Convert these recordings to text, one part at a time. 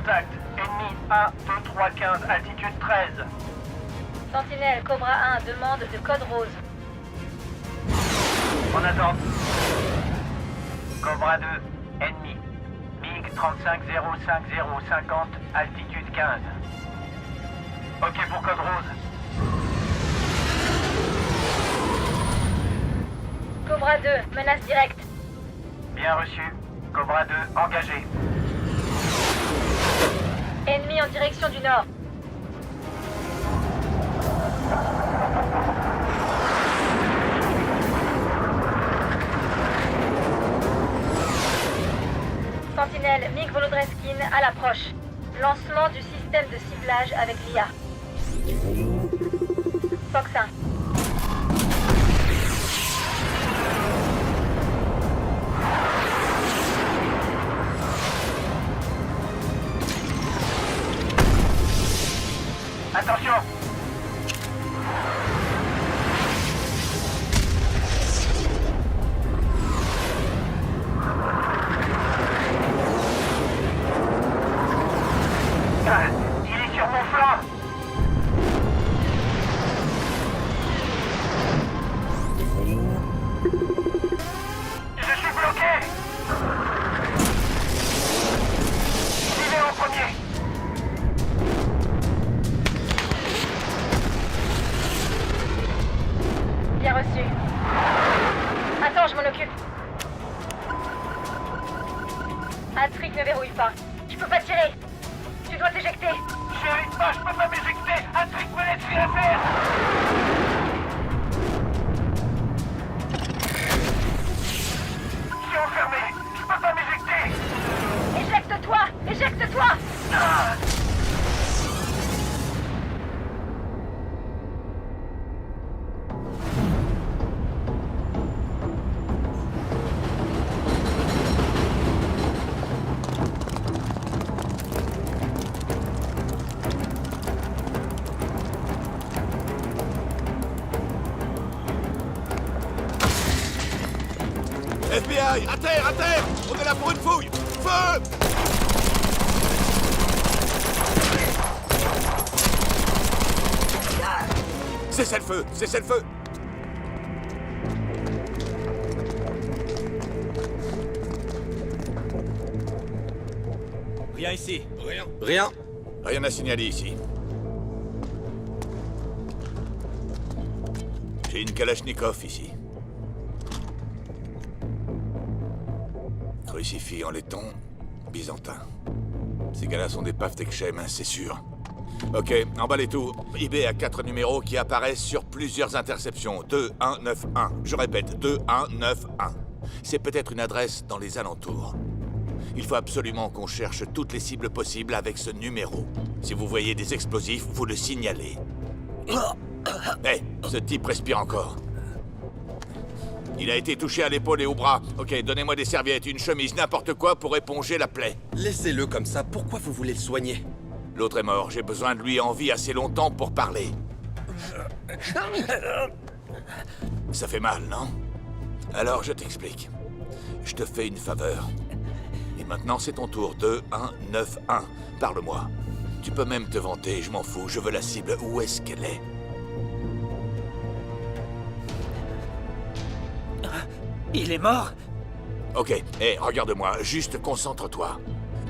contact. Ennemi 1, 2, 3, 15, altitude 13. Sentinelle, Cobra 1, demande de code rose. En attente. Cobra 2, ennemi. MiG 35050, altitude 15. Ok pour code rose. Cobra 2, menace directe. Bien reçu. Cobra 2, engagé. Ennemi en direction du nord. Sentinelle, MiG Volodreskin à l'approche. Lancement du système de ciblage avec l'IA. Fox 1. Attention! Ah, il est sur mon flanc! Je suis bloqué! J'y vais en premier! Bien reçu. Attends, je m'en occupe. Patrick ne verrouille pas. Je peux pas tirer. Tu dois t'éjecter. J'y arrive pas, je peux pas m'éjecter! Un trick me laisse rien faire! Je suis enfermé! Je peux pas m'éjecter! Éjecte-toi. Éjecte-toi. Ah! FBI, à terre, à terre! On est là pour une fouille! Feu! Cessez le feu! Cessez le feu! Rien ici. Rien. Rien. Rien à signaler ici. J'ai une Kalachnikov ici. Crucifix en laiton, byzantin. Ces gars-là sont des Pavtekshem, hein, c'est sûr. Ok, emballez tout. IB a 4 numéros qui apparaissent sur plusieurs interceptions. 2191. Je répète, 2191. C'est peut-être une adresse dans les alentours. Il faut absolument qu'on cherche toutes les cibles possibles avec ce numéro. Si vous voyez des explosifs, vous le signalez. Hé, ce type respire encore. Il a été touché à l'épaule et au bras. Ok, donnez-moi des serviettes, une chemise, n'importe quoi pour éponger la plaie. Laissez-le comme ça. Pourquoi vous voulez le soigner? L'autre est mort, j'ai besoin de lui en vie assez longtemps pour parler. Ça fait mal, non? Alors je t'explique. Je te fais une faveur. Et maintenant c'est ton tour, 2191. Parle-moi. Tu peux même te vanter, je m'en fous, je veux la cible. Où est-ce qu'elle est? Il est mort? Ok, hé, regarde-moi, juste concentre-toi.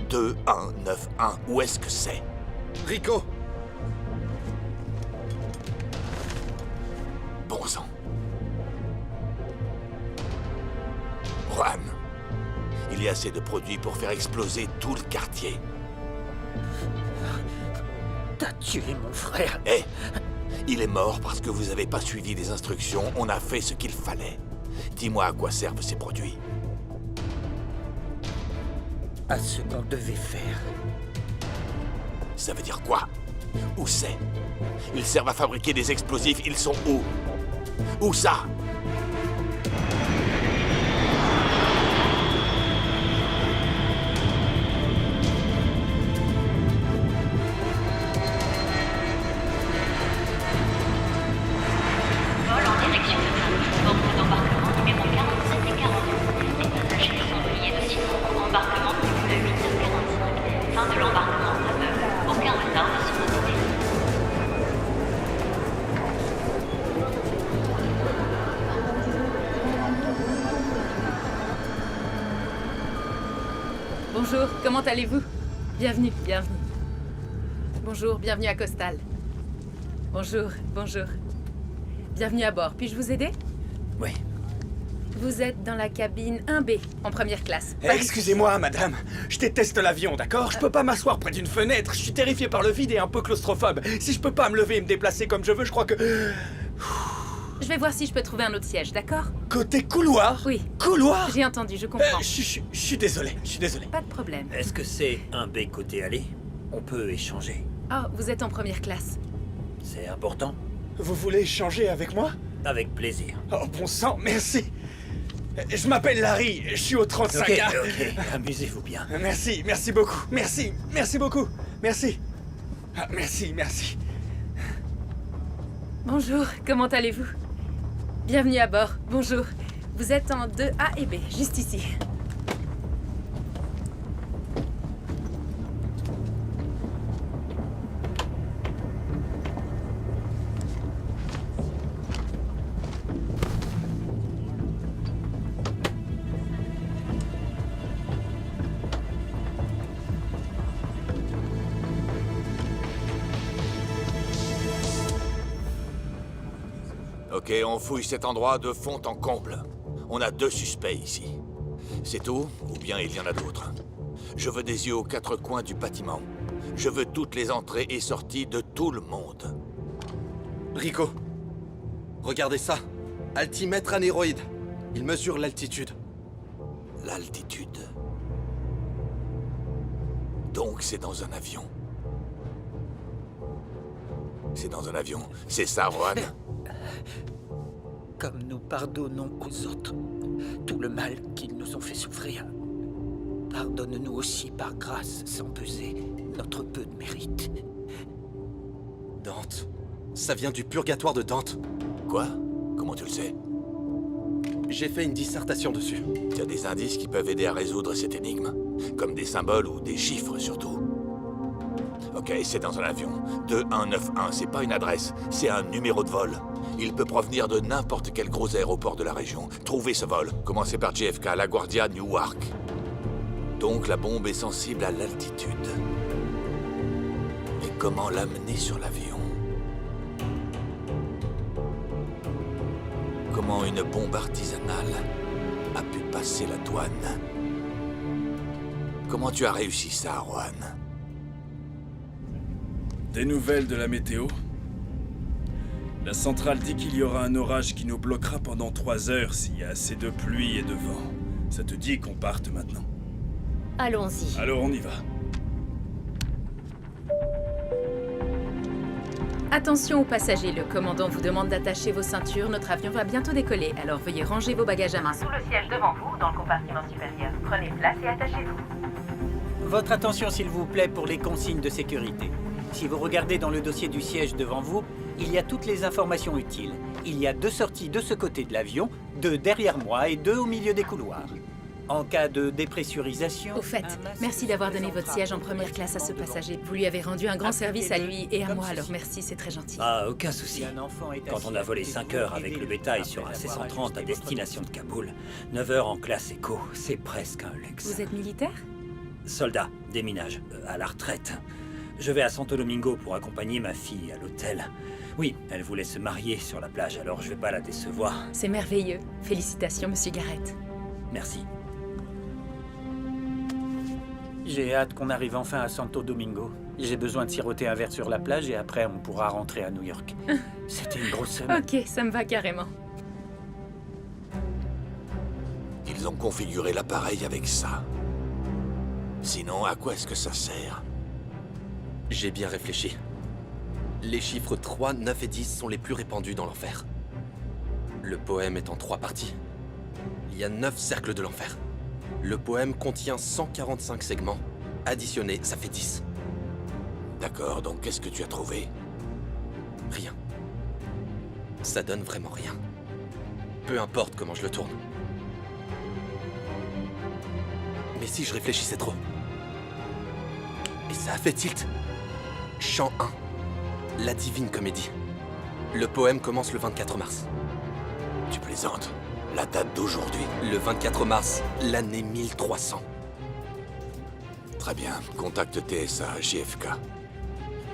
2191, où est-ce que c'est? Rico! Bon sang. Juan. Il y a assez de produits pour faire exploser tout le quartier. T'as tué mon frère. Hé, il est mort parce que vous avez pas suivi les instructions. On a fait ce qu'il fallait. Dis-moi à quoi servent ces produits. À ce qu'on devait faire. Ça veut dire quoi? Où c'est? Ils servent à fabriquer des explosifs. Ils sont où? Où ça? Vol en direction de Paris. Porte d'embarquement numéro 47 et 42. Les passagers sont priés de 6 embarquement le 8h45. Fin de l'embarquement. Bonjour, comment allez-vous? Bienvenue, bienvenue. Bonjour, bienvenue à Costal. Bonjour, bonjour. Bienvenue à bord. Puis-je vous aider? Oui. Vous êtes dans la cabine 1B, en première classe. Excusez-moi, madame. Je déteste l'avion, d'accord? Je peux pas m'asseoir près d'une fenêtre. Je suis terrifié par le vide et un peu claustrophobe. Si je peux pas me lever et me déplacer comme je veux, je crois que... Je vais voir si je peux trouver un autre siège, d'accord? Côté couloir? Oui. Couloir? J'ai entendu, je comprends. Je suis désolé, je suis désolé. Pas de problème. Est-ce que c'est un B côté allée? On peut échanger. Oh, vous êtes en première classe. C'est important? Vous voulez échanger avec moi? Avec plaisir. Oh, bon sang, merci. Je m'appelle Larry, je suis au 35A. Ok, amusez-vous bien. Merci, merci beaucoup. Merci beaucoup. Merci. Ah, merci. Bonjour, comment allez-vous? Bienvenue à bord, bonjour. Vous êtes en 2A et B, juste ici. Ok, on fouille cet endroit de fond en comble. On a 2 suspects ici. C'est tout, ou bien il y en a d'autres? Je veux des yeux aux 4 coins du bâtiment. Je veux toutes les entrées et sorties de tout le monde. Rico, regardez ça. Altimètre anéroïde. Il mesure l'altitude. L'altitude. Donc c'est dans un avion. C'est dans un avion. C'est ça, Juan? Comme nous pardonnons aux autres tout le mal qu'ils nous ont fait souffrir, pardonne-nous aussi par grâce sans peser notre peu de mérite. Dante. Ça vient du purgatoire de Dante. Quoi? Comment tu le sais? J'ai fait une dissertation dessus. Tu as des indices qui peuvent aider à résoudre cette énigme? Comme des symboles ou des chiffres, surtout. Ok, c'est dans un avion. 2191, c'est pas une adresse, c'est un numéro de vol. Il peut provenir de n'importe quel gros aéroport de la région. Trouvez ce vol. Commencez par JFK, LaGuardia, Newark. Donc la bombe est sensible à l'altitude. Mais comment l'amener sur l'avion? Comment une bombe artisanale a pu passer la douane? Comment tu as réussi ça, Juan? Des nouvelles de la météo? La centrale dit qu'il y aura un orage qui nous bloquera pendant 3 heures s'il y a assez de pluie et de vent. Ça te dit qu'on parte maintenant? Allons-y. Alors on y va. Attention aux passagers, le commandant vous demande d'attacher vos ceintures. Notre avion va bientôt décoller, alors veuillez ranger vos bagages à main. Sous le siège devant vous, dans le compartiment supérieur. Prenez place et attachez-vous. Votre attention s'il vous plaît pour les consignes de sécurité. Si vous regardez dans le dossier du siège devant vous, il y a toutes les informations utiles. Il y a 2 sorties de ce côté de l'avion, 2 derrière moi et 2 au milieu des couloirs. En cas de dépressurisation... Au fait, merci d'avoir donné votre siège en première classe à ce passager. Vous lui avez rendu un grand service à lui et à moi, alors merci, c'est très gentil. Ah, aucun souci. Quand on a volé 5 heures avec le bétail sur un C-130 à destination de Kaboul, 9 heures en classe éco, c'est presque un luxe. Vous êtes militaire? Soldat, déminage, à la retraite. Je vais à Santo Domingo pour accompagner ma fille à l'hôtel. Oui, elle voulait se marier sur la plage, alors je vais pas la décevoir. C'est merveilleux. Félicitations, Monsieur Garrett. Merci. J'ai hâte qu'on arrive enfin à Santo Domingo. J'ai besoin de siroter un verre sur la plage et après on pourra rentrer à New York. C'était une grosse semaine. Ok, ça me va carrément. Ils ont configuré l'appareil avec ça. Sinon, à quoi est-ce que ça sert? J'ai bien réfléchi. Les chiffres 3, 9 et 10 sont les plus répandus dans l'enfer. Le poème est en 3 parties. Il y a 9 cercles de l'enfer. Le poème contient 145 segments. Additionnés, ça fait 10. D'accord, donc qu'est-ce que tu as trouvé? Rien. Ça donne vraiment rien. Peu importe comment je le tourne. Mais si je réfléchissais trop? Et ça a fait tilt. Chant 1. La Divine Comédie. Le poème commence le 24 mars. Tu plaisantes? La date d'aujourd'hui? Le 24 mars, l'année 1300. Très bien. Contacte TSA, JFK.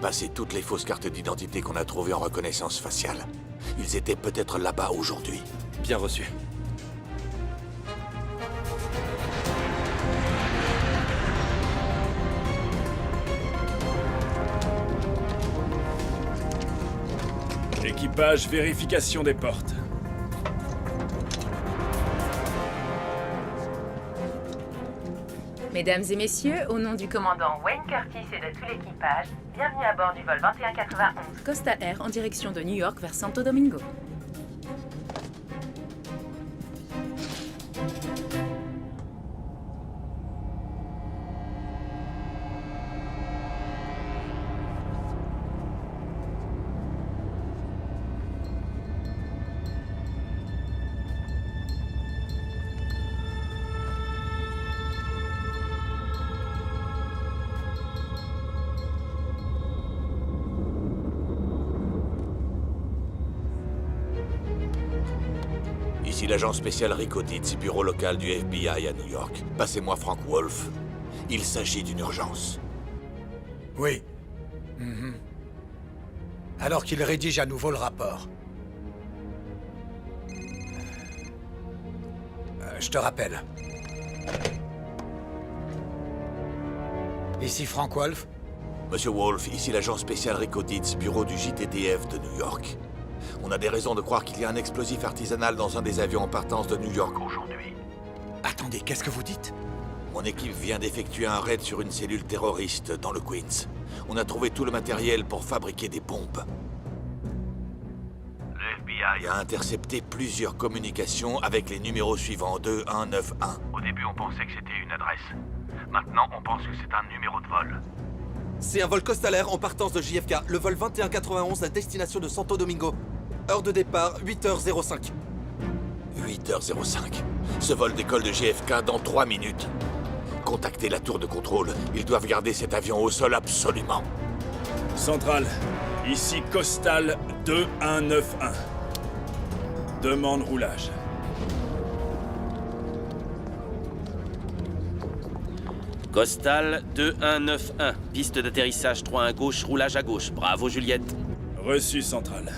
Passez toutes les fausses cartes d'identité qu'on a trouvées en reconnaissance faciale. Ils étaient peut-être là-bas aujourd'hui. Bien reçu. Équipage, vérification des portes. Mesdames et messieurs, au nom du Commandant Wayne Curtis et de tout l'équipage, bienvenue à bord du vol 2191. Coastal Air en direction de New York vers Santo Domingo. Ici l'agent spécial Rico Ditz, bureau local du FBI à New York. Passez-moi Frank Wolf. Il s'agit d'une urgence. Oui. Alors qu'il rédige à nouveau le rapport. Je te rappelle. Ici Frank Wolf. Monsieur Wolf, ici l'agent spécial Rico Ditz, bureau du JTTF de New York. On a des raisons de croire qu'il y a un explosif artisanal dans un des avions en partance de New York aujourd'hui. Attendez, qu'est-ce que vous dites? Mon équipe vient d'effectuer un raid sur une cellule terroriste dans le Queens. On a trouvé tout le matériel pour fabriquer des bombes. Le FBI a intercepté plusieurs communications avec les numéros suivants, 2191. Au début, on pensait que c'était une adresse. Maintenant, on pense que c'est un numéro de vol. C'est un vol Coastal Air en partance de JFK, le vol 2191 à destination de Santo Domingo. Heure de départ, 8h05. 8h05. Ce vol décolle de JFK dans 3 minutes. Contactez la tour de contrôle. Ils doivent garder cet avion au sol absolument. Centrale, ici Coastal 2191. Demande roulage. Coastal 2191, piste d'atterrissage 3-1 gauche, roulage à gauche. Bravo Juliette. Reçu centrale.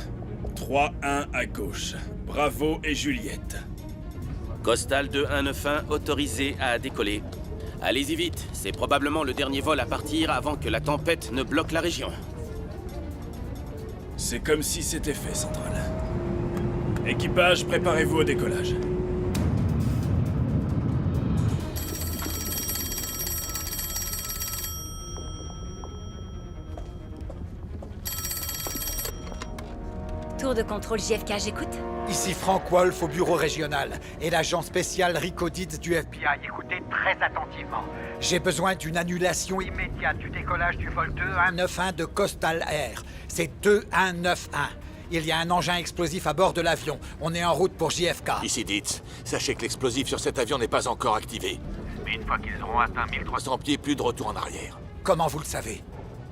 3-1 à gauche. Bravo et Juliette. Coastal 2191, autorisé à décoller. Allez-y vite, c'est probablement le dernier vol à partir avant que la tempête ne bloque la région. C'est comme si c'était fait, centrale. Équipage, préparez-vous au décollage. Tour de contrôle JFK, j'écoute. Ici Frank Wolf au bureau régional et l'agent spécial Rico Ditz du FBI. Écoutez très attentivement. J'ai besoin d'une annulation immédiate du décollage du vol 2191 de Coastal Air. C'est 2191. Il y a un engin explosif à bord de l'avion. On est en route pour JFK. Ici Ditz, sachez que l'explosif sur cet avion n'est pas encore activé. Mais une fois qu'ils auront atteint 1300 pieds, plus de retour en arrière. Comment vous le savez?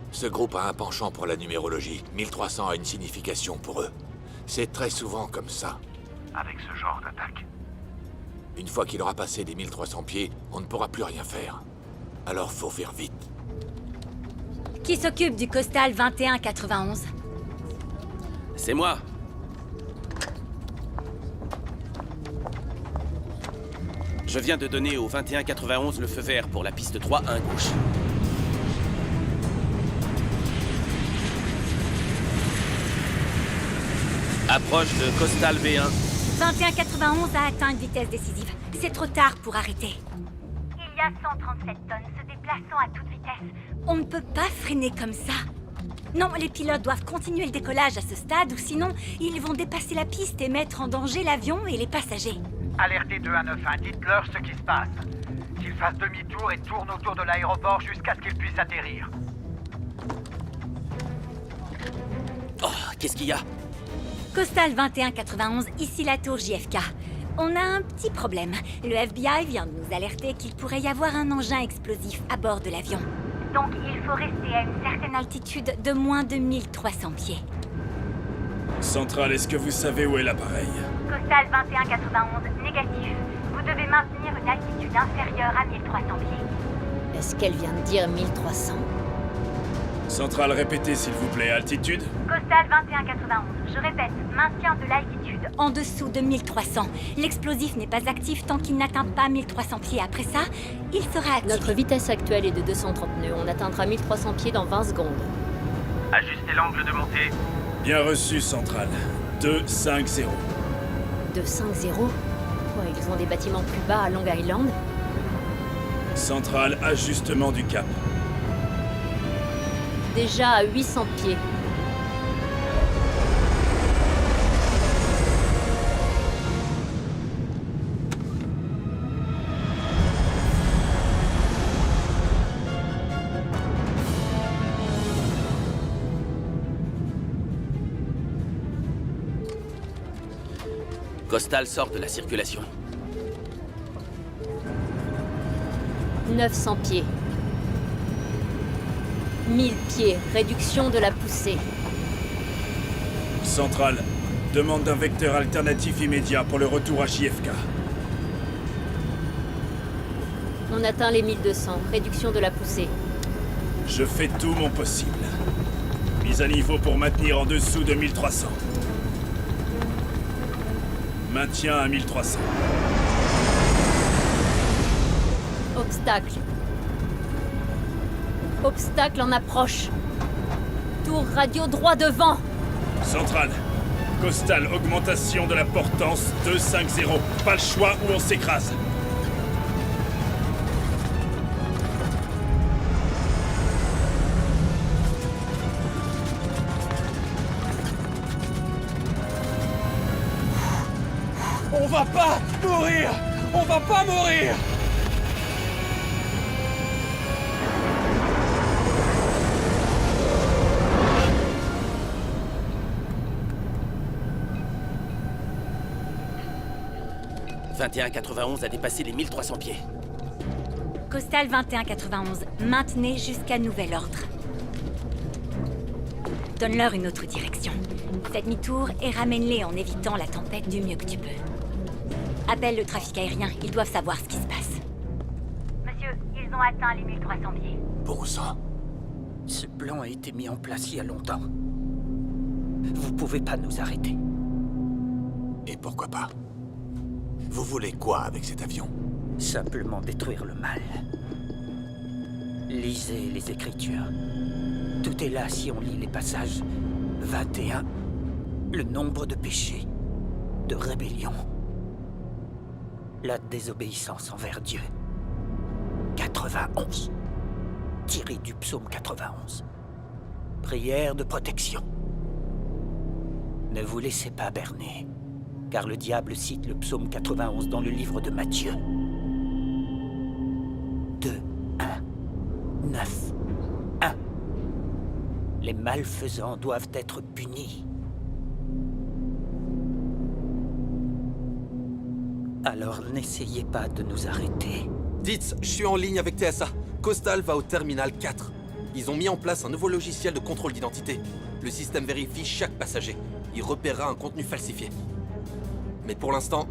Ce groupe a un penchant pour la numérologie. 1300 a une signification pour eux. C'est très souvent comme ça. avec ce genre d'attaque. Une fois qu'il aura passé les 1300 pieds, on ne pourra plus rien faire. Alors faut faire vite. Qui s'occupe du Coastal 2191? C'est moi. Je viens de donner au 2191 le feu vert pour la piste 3-1 gauche. Approche de Coastal B1. 2191 a atteint une vitesse décisive. C'est trop tard pour arrêter. Il y a 137 tonnes se déplaçant à toute vitesse. On ne peut pas freiner comme ça. Non, les pilotes doivent continuer le décollage à ce stade ou sinon, ils vont dépasser la piste et mettre en danger l'avion et les passagers. Alertez 2191, dites-leur ce qui se passe. Qu'ils fassent demi-tour et tournent autour de l'aéroport jusqu'à ce qu'ils puissent atterrir. Oh, qu'est-ce qu'il y a? Coastal 2191, ici la tour JFK. On a un petit problème. Le FBI vient de nous alerter qu'il pourrait y avoir un engin explosif à bord de l'avion. Donc il faut rester à une certaine altitude de moins de 1300 pieds. Centrale, est-ce que vous savez où est l'appareil? Coastal 2191, négatif. Vous devez maintenir une altitude inférieure à 1300 pieds. Est-ce qu'elle vient de dire 1300? Centrale, répétez s'il vous plaît. Altitude? Costal 2191. Je répète, maintien de l'altitude en dessous de 1300. L'explosif n'est pas actif tant qu'il n'atteint pas 1300 pieds. Après ça, il sera actif. Notre vitesse actuelle est de 230 nœuds. On atteindra 1300 pieds dans 20 secondes. Ajustez l'angle de montée. Bien reçu, Centrale. 250. 250? Quoi, ils ont des bâtiments plus bas à Long Island? Centrale, ajustement du cap. Déjà à 800 pieds. Costal sort de la circulation. 900 pieds. 1000 pieds, réduction de la poussée. Centrale, demande d'un vecteur alternatif immédiat pour le retour à JFK. On atteint les 1200, réduction de la poussée. Je fais tout mon possible. Mise à niveau pour maintenir en dessous de 1300. Maintien à 1300. Obstacle. Obstacle en approche. Tour radio droit devant. Centrale. Costal, augmentation de la portance 250. Pas le choix ou on s'écrase. On va pas mourir! On va pas mourir! « 2191 a dépassé les 1300 pieds. Costal 2191. Maintenez jusqu'à nouvel ordre. Donne-leur une autre direction. Fais demi-tour et ramène-les en évitant la tempête du mieux que tu peux. Appelle le trafic aérien, ils doivent savoir ce qui se passe. Monsieur, ils ont atteint les 1300 pieds. Bon sang. Ce plan a été mis en place il y a longtemps. Vous pouvez pas nous arrêter. Et pourquoi pas? Vous voulez quoi avec cet avion? Simplement détruire le mal. Lisez les Écritures. Tout est là si on lit les passages. 21. Le nombre de péchés, de rébellion. La désobéissance envers Dieu. 91. Tiré du psaume 91. Prière de protection. Ne vous laissez pas berner, car le diable cite le psaume 91 dans le livre de Matthieu. 2, 1, 9, 1. Les malfaisants doivent être punis. Alors n'essayez pas de nous arrêter. Dites, je suis en ligne avec TSA. Costal va au terminal 4. Ils ont mis en place un nouveau logiciel de contrôle d'identité. Le système vérifie chaque passager. Il repérera un contenu falsifié. Mais pour l'instant,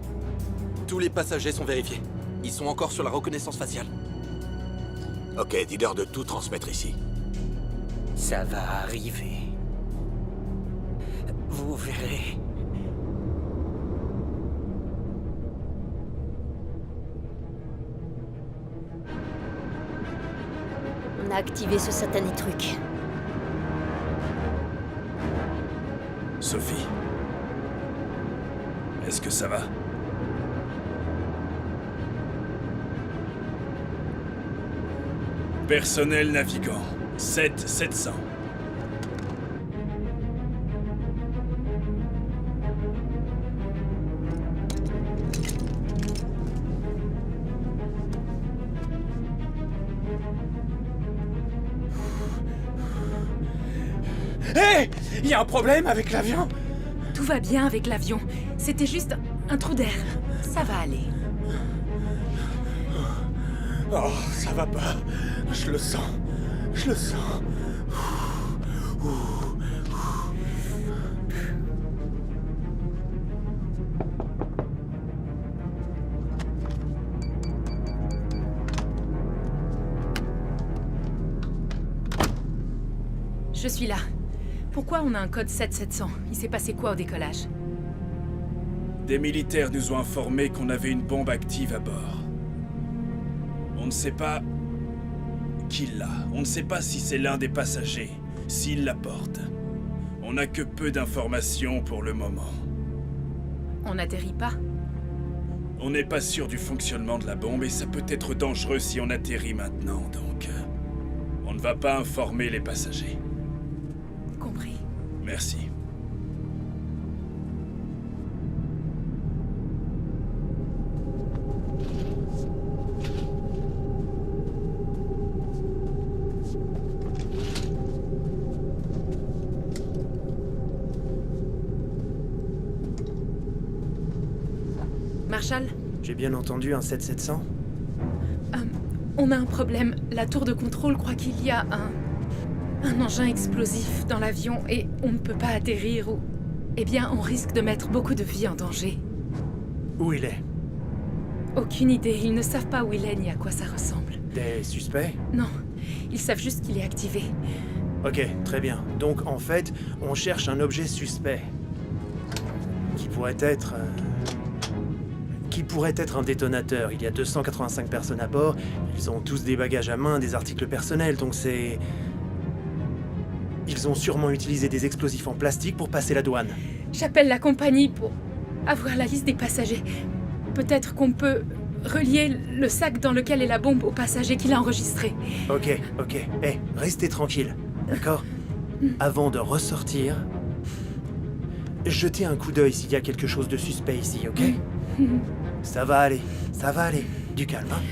tous les passagers sont vérifiés. Ils sont encore sur la reconnaissance faciale. Ok, dis-leur de tout transmettre ici. Ça va arriver. Vous verrez. On a activé ce satané truc. Sophie? Est-ce que ça va? Personnel navigant. 700. Hé! Il y a un problème avec l'avion? Tout va bien avec l'avion. C'était juste un trou d'air. Ça va aller. Oh, ça va pas. Je le sens. Je le sens. je suis là. Pourquoi on a un code 7700? Il s'est passé quoi au décollage? Des militaires nous ont informé qu'on avait une bombe active à bord. On ne sait pas qui l'a. On ne sait pas si c'est l'un des passagers, s'il la porte. On n'a que peu d'informations pour le moment. On n'atterrit pas? On n'est pas sûr du fonctionnement de la bombe et ça peut être dangereux si on atterrit maintenant, donc... on ne va pas informer les passagers. Compris. Merci. Marshall? J'ai bien entendu un 7700? On a un problème. La tour de contrôle croit qu'il y a un engin explosif dans l'avion et on ne peut pas atterrir ou... Eh bien, on risque de mettre beaucoup de vies en danger. Où il est? Aucune idée. Ils ne savent pas où il est ni à quoi ça ressemble. Des suspects? Non. Ils savent juste qu'il est activé. Ok, très bien. Donc, en fait, on cherche un objet suspect. Qui pourrait être un détonateur. Il y a 285 personnes à bord. Ils ont tous des bagages à main, des articles personnels, donc c'est... Ils ont sûrement utilisé des explosifs en plastique pour passer la douane. J'appelle la compagnie pour avoir la liste des passagers. Peut-être qu'on peut relier le sac dans lequel est la bombe au passager qui l'a enregistré. Ok. Restez tranquille, d'accord? Avant de ressortir, jetez un coup d'œil s'il y a quelque chose de suspect ici, ok? Ça va aller. Du calme, hein?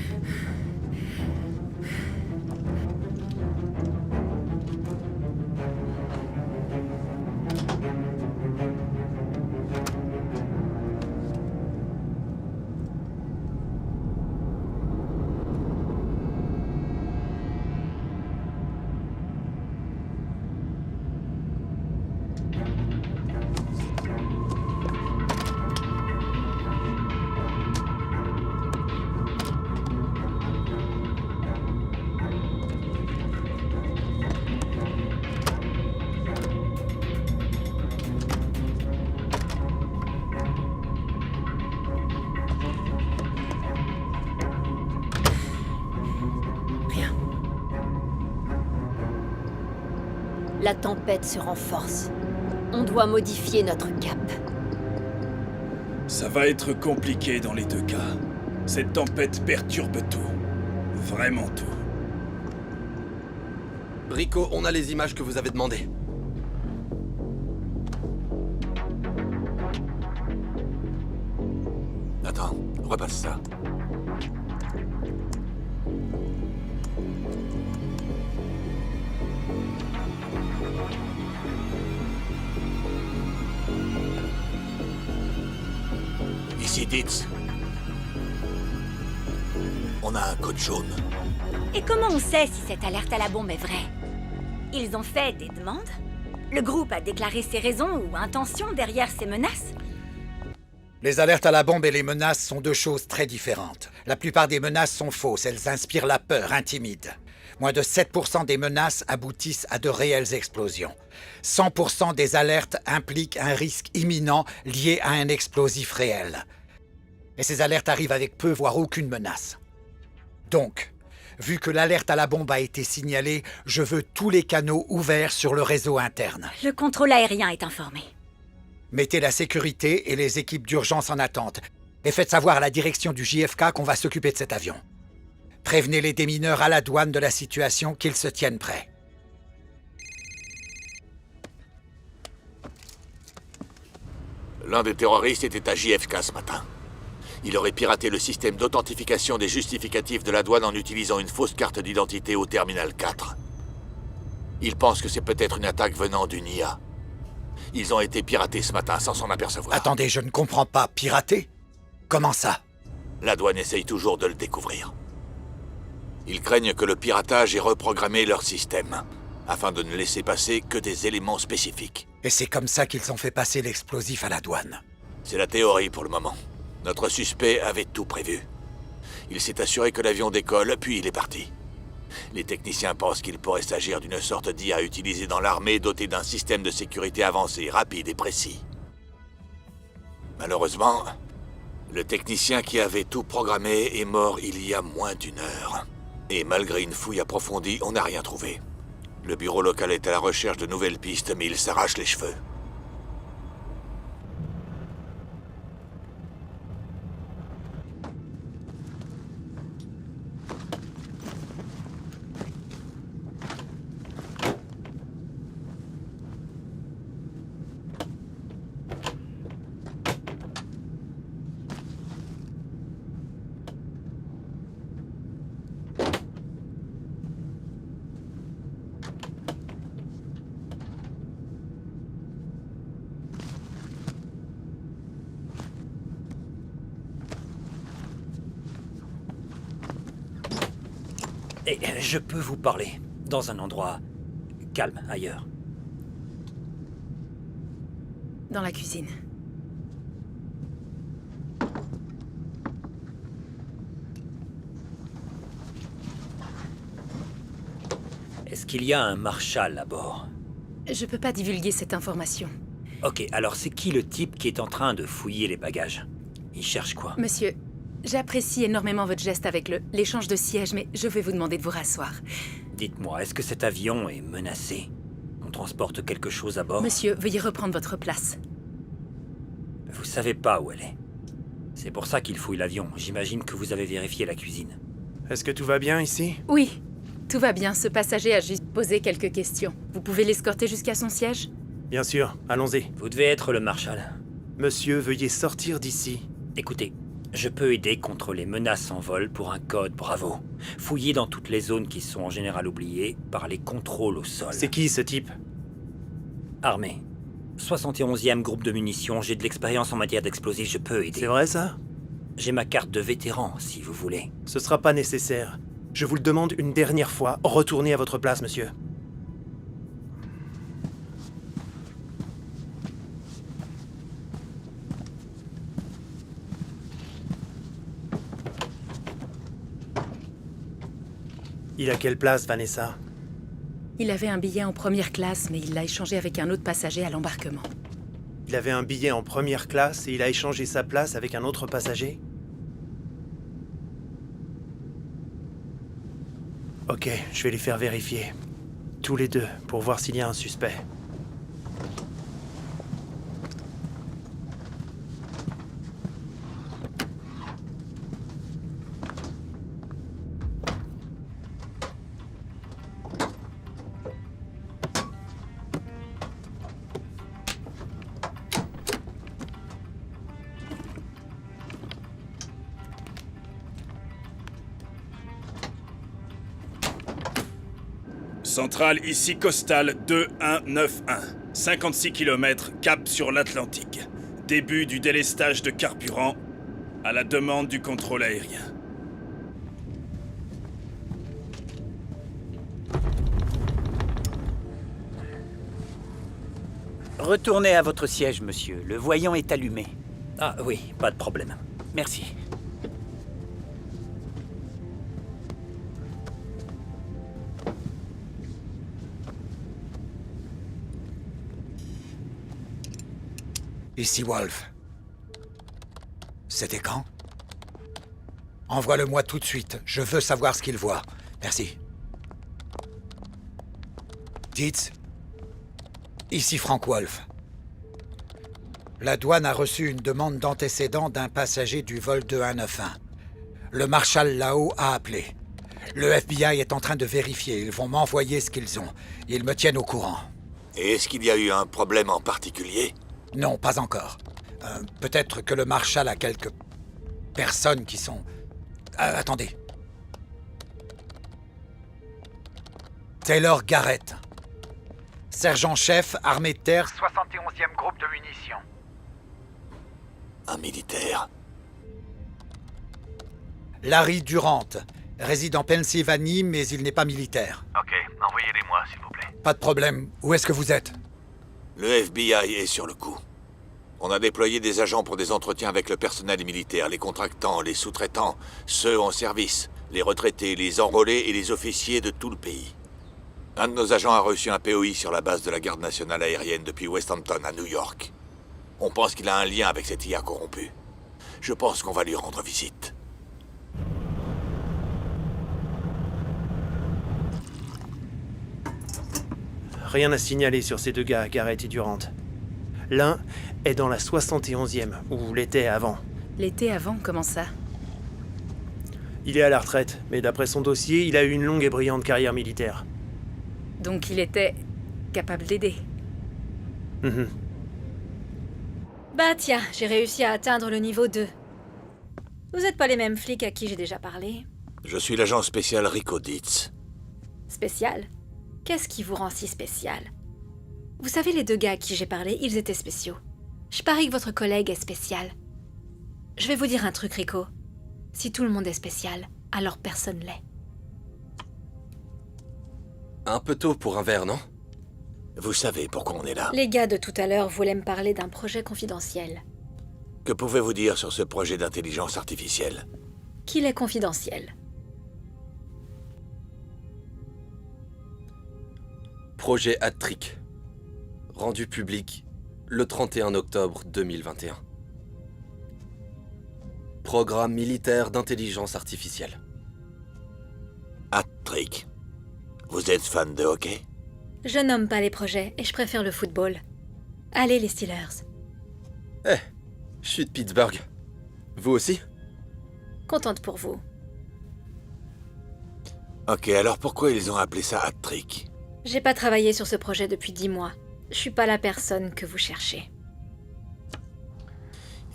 La tempête se renforce. On doit modifier notre cap. Ça va être compliqué dans les deux cas. Cette tempête perturbe tout. Vraiment tout. Rico, on a les images que vous avez demandées. Attends, repasse ça. Ici Ditz. On a un code jaune. Et comment on sait si cette alerte à la bombe est vraie? Ils ont fait des demandes? Le groupe a déclaré ses raisons ou intentions derrière ces menaces? Les alertes à la bombe et les menaces sont deux choses très différentes. La plupart des menaces sont fausses, elles inspirent la peur, intimident. Moins de 7% des menaces aboutissent à de réelles explosions. 100% des alertes impliquent un risque imminent lié à un explosif réel. Et ces alertes arrivent avec peu, voire aucune menace. Donc, vu que l'alerte à la bombe a été signalée, je veux tous les canaux ouverts sur le réseau interne. Le contrôle aérien est informé. Mettez la sécurité et les équipes d'urgence en attente. Et faites savoir à la direction du JFK qu'on va s'occuper de cet avion. Prévenez les démineurs à la douane de la situation, qu'ils se tiennent prêts. L'un des terroristes était à JFK ce matin. Il aurait piraté le système d'authentification des justificatifs de la douane en utilisant une fausse carte d'identité au terminal 4. Il pense que c'est peut-être une attaque venant d'une IA. Ils ont été piratés ce matin sans s'en apercevoir. Attendez, je ne comprends pas. Pirater? Comment ça? La douane essaye toujours de le découvrir. Ils craignent que le piratage ait reprogrammé leur système, afin de ne laisser passer que des éléments spécifiques. Et c'est comme ça qu'ils ont fait passer l'explosif à la douane. C'est la théorie pour le moment. Notre suspect avait tout prévu. Il s'est assuré que l'avion décolle, puis il est parti. Les techniciens pensent qu'il pourrait s'agir d'une sorte d'IA utilisée dans l'armée dotée d'un système de sécurité avancé, rapide et précis. Malheureusement, le technicien qui avait tout programmé est mort il y a moins d'1 heure. Et malgré une fouille approfondie, on n'a rien trouvé. Le bureau local est à la recherche de nouvelles pistes, mais il s'arrache les cheveux. Et je peux vous parler dans un endroit calme ailleurs. Dans la cuisine. Est-ce qu'il y a un Marshall à bord? Je peux pas divulguer cette information. Ok, alors c'est qui le type qui est en train de fouiller les bagages? Il cherche quoi? Monsieur, j'apprécie énormément votre geste avec l'échange de sièges, mais je vais vous demander de vous rasseoir. Dites-moi, est-ce que cet avion est menacé? On transporte quelque chose à bord? Monsieur, veuillez reprendre votre place. Vous savez pas où elle est. C'est pour ça qu'il fouille l'avion. J'imagine que vous avez vérifié la cuisine. Est-ce que tout va bien ici? Oui, tout va bien. Ce passager a juste posé quelques questions. Vous pouvez l'escorter jusqu'à son siège? Bien sûr, allons-y. Vous devez être le Marshal. Monsieur, veuillez sortir d'ici. Écoutez, je peux aider contre les menaces en vol pour un code Bravo. Fouiller dans toutes les zones qui sont en général oubliées par les contrôles au sol. C'est qui ce type? Armée. 71e groupe de munitions, j'ai de l'expérience en matière d'explosifs, je peux aider. C'est vrai ça? J'ai ma carte de vétéran, si vous voulez. Ce sera pas nécessaire. Je vous le demande une dernière fois, retournez à votre place, monsieur. Il a quelle place, Vanessa? Il avait un billet en première classe, mais il l'a échangé avec un autre passager à l'embarquement. Il avait un billet en première classe et il a échangé sa place avec un autre passager? Ok, je vais les faire vérifier. Tous les deux, pour voir s'il y a un suspect. Centrale, ici Costal 2191. 56 km, cap sur l'Atlantique. Début du délestage de carburant à la demande du contrôle aérien. Retournez à votre siège, monsieur. Le voyant est allumé. Ah oui, pas de problème. Merci. Ici Wolf. C'était quand? Envoie-le-moi tout de suite. Je veux savoir ce qu'il voit. Merci. Dites. Ici Frank Wolf. La douane a reçu une demande d'antécédent d'un passager du vol 2191. Le Marshal là-haut a appelé. Le FBI est en train de vérifier. Ils vont m'envoyer ce qu'ils ont. Ils me tiennent au courant. Et est-ce qu'il y a eu un problème en particulier? Non, pas encore. Peut-être que le Marshal a quelques personnes qui sont... attendez. Taylor Garrett. Sergent-chef, armée de terre, 71e groupe de munitions. Un militaire. Larry Durant. Réside en Pennsylvanie, mais il n'est pas militaire. Ok, envoyez-les-moi, s'il vous plaît. Pas de problème. Où est-ce que vous êtes? Le FBI est sur le coup. On a déployé des agents pour des entretiens avec le personnel militaire, les contractants, les sous-traitants, ceux en service, les retraités, les enrôlés et les officiers de tout le pays. Un de nos agents a reçu un POI sur la base de la garde nationale aérienne depuis Westhampton à New York. On pense qu'il a un lien avec cette IA corrompue. Je pense qu'on va lui rendre visite. Rien à signaler sur ces deux gars, Garrett et Durant. L'un est dans la 71e, où l'était avant. L'été avant, comment ça? Il est à la retraite, mais d'après son dossier, il a eu une longue et brillante carrière militaire. Donc il était capable d'aider. Bah tiens, j'ai réussi à atteindre le niveau 2. Vous êtes pas les mêmes flics à qui j'ai déjà parlé. Je suis l'agent spécial Rico Dietz. Spécial? Qu'est-ce qui vous rend si spécial? Vous savez, les deux gars à qui j'ai parlé, ils étaient spéciaux. Je parie que votre collègue est spécial. Je vais vous dire un truc, Rico. Si tout le monde est spécial, alors personne l'est. Un peu tôt pour un verre, non? Vous savez pourquoi on est là. Les gars de tout à l'heure voulaient me parler d'un projet confidentiel. Que pouvez-vous dire sur ce projet d'intelligence artificielle? Qu'il est confidentiel. Projet Hat-Trick. Rendu public le 31 octobre 2021. Programme militaire d'intelligence artificielle. Hat-Trick. Vous êtes fan de hockey? Je nomme pas les projets et je préfère le football. Allez les Steelers. Eh, je suis de Pittsburgh. Vous aussi? Contente pour vous. Ok, alors pourquoi ils ont appelé ça Hat-Trick? J'ai pas travaillé sur ce projet depuis 10 mois. Je suis pas la personne que vous cherchez.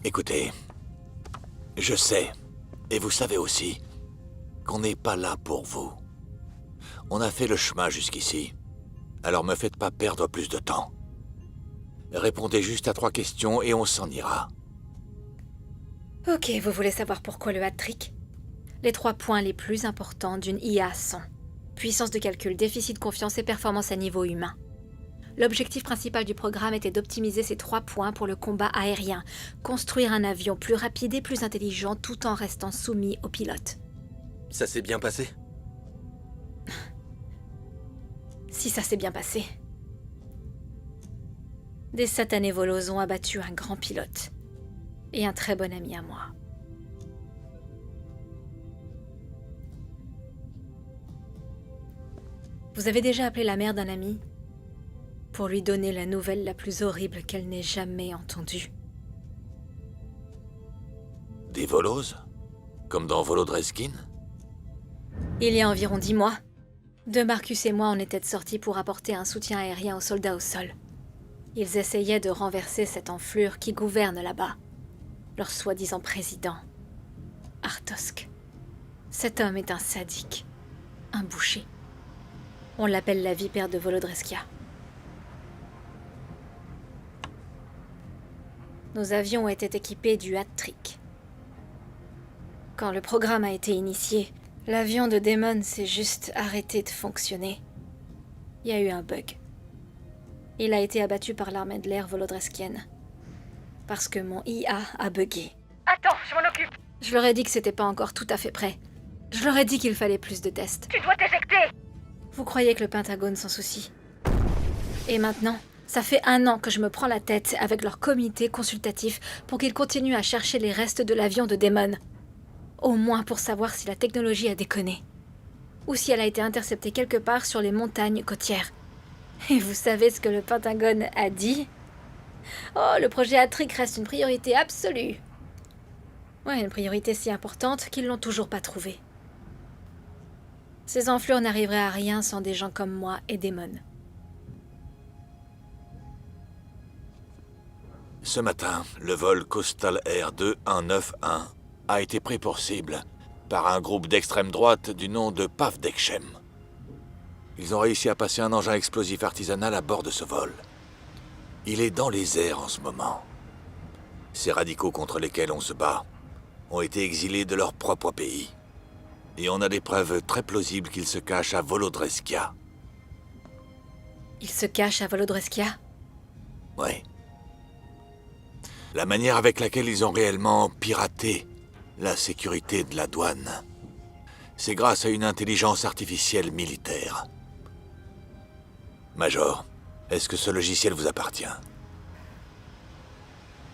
Écoutez, je sais, et vous savez aussi, qu'on n'est pas là pour vous. On a fait le chemin jusqu'ici, alors me faites pas perdre plus de temps. Répondez juste à 3 questions et on s'en ira. Ok, vous voulez savoir pourquoi le hat-trick? Les 3 points les plus importants d'une IA sont puissance de calcul, déficit de confiance et performance à niveau humain. L'objectif principal du programme était d'optimiser ces 3 points pour le combat aérien, construire un avion plus rapide et plus intelligent tout en restant soumis au pilote. Ça s'est bien passé? Si ça s'est bien passé. Des satanés volos ont abattu un grand pilote et un très bon ami à moi. Vous avez déjà appelé la mère d'un ami pour lui donner la nouvelle la plus horrible qu'elle n'ait jamais entendue? Des volos? Comme dans Volodreskin? Il y a environ 10 mois, De Marcus et moi on était sortis pour apporter un soutien aérien aux soldats au sol. Ils essayaient de renverser cette enflure qui gouverne là-bas. Leur soi-disant président, Artosk. Cet homme est un sadique, un boucher. On l'appelle la vipère de Volodreskia. Nos avions étaient équipés du hat-trick. Quand le programme a été initié, l'avion de Damon s'est juste arrêté de fonctionner. Il y a eu un bug. Il a été abattu par l'armée de l'air volodreskienne. Parce que mon IA a bugué. Attends, je m'en occupe. Je leur ai dit que c'était pas encore tout à fait prêt. Je leur ai dit qu'il fallait plus de tests. Tu dois t'éjecter. Vous croyez que le Pentagone s'en soucie? Et maintenant, ça fait 1 an que je me prends la tête avec leur comité consultatif pour qu'ils continuent à chercher les restes de l'avion de Damon. Au moins pour savoir si la technologie a déconné. Ou si elle a été interceptée quelque part sur les montagnes côtières. Et vous savez ce que le Pentagone a dit? Oh, le projet hat-trick reste une priorité absolue. Ouais, une priorité si importante qu'ils l'ont toujours pas trouvée. Ces enflures n'arriveraient à rien sans des gens comme moi et Damon. Ce matin, le vol Coastal Air 2191 a été pris pour cible par un groupe d'extrême droite du nom de Pavdekshem. Ils ont réussi à passer un engin explosif artisanal à bord de ce vol. Il est dans les airs en ce moment. Ces radicaux contre lesquels on se bat ont été exilés de leur propre pays. Et on a des preuves très plausibles qu'ils se cachent à Volodreskia. Ils se cachent à Volodreskia? Oui. La manière avec laquelle ils ont réellement piraté la sécurité de la douane, c'est grâce à une intelligence artificielle militaire. Major, est-ce que ce logiciel vous appartient?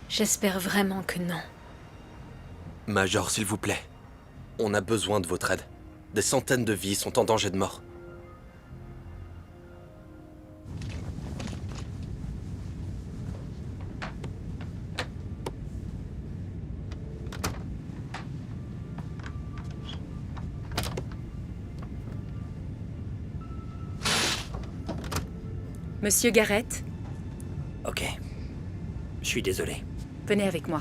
J'espère vraiment que non. Major, s'il vous plaît. On a besoin de votre aide. Des centaines de vies sont en danger de mort. Monsieur Garrett, Ok. Je suis désolé. venez avec moi.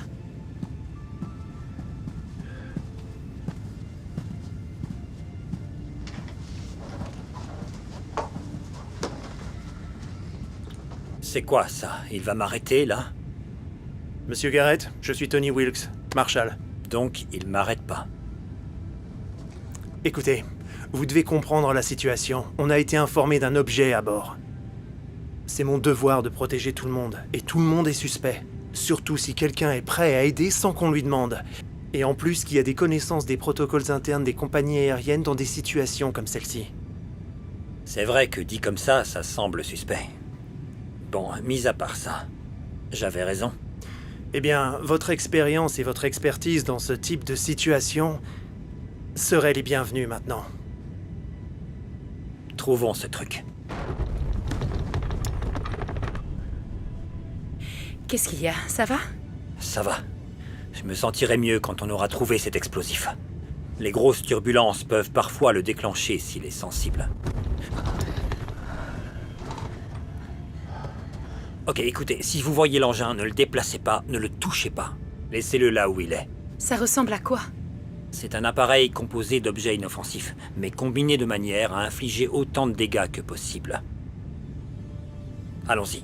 C'est quoi ça? Il va m'arrêter là? Monsieur Garrett, je suis Tony Wilkes, Marshal. Donc il m'arrête pas. Écoutez, vous devez comprendre la situation. On a été informé d'un objet à bord. C'est mon devoir de protéger tout le monde, et tout le monde est suspect. Surtout si quelqu'un est prêt à aider sans qu'on lui demande. Et en plus qu'il y a des connaissances des protocoles internes des compagnies aériennes dans des situations comme celle-ci. C'est vrai que dit comme ça semble suspect. Bon, mis à part ça, j'avais raison. Eh bien, votre expérience et votre expertise dans ce type de situation seraient les bienvenues maintenant. Trouvons ce truc. Qu'est-ce qu'il y a? Ça va? Ça va. Je me sentirai mieux quand on aura trouvé cet explosif. Les grosses turbulences peuvent parfois le déclencher s'il est sensible. Ok, écoutez, si vous voyez l'engin, ne le déplacez pas, ne le touchez pas. Laissez-le là où il est. Ça ressemble à quoi? C'est un appareil composé d'objets inoffensifs, mais combiné de manière à infliger autant de dégâts que possible. Allons-y.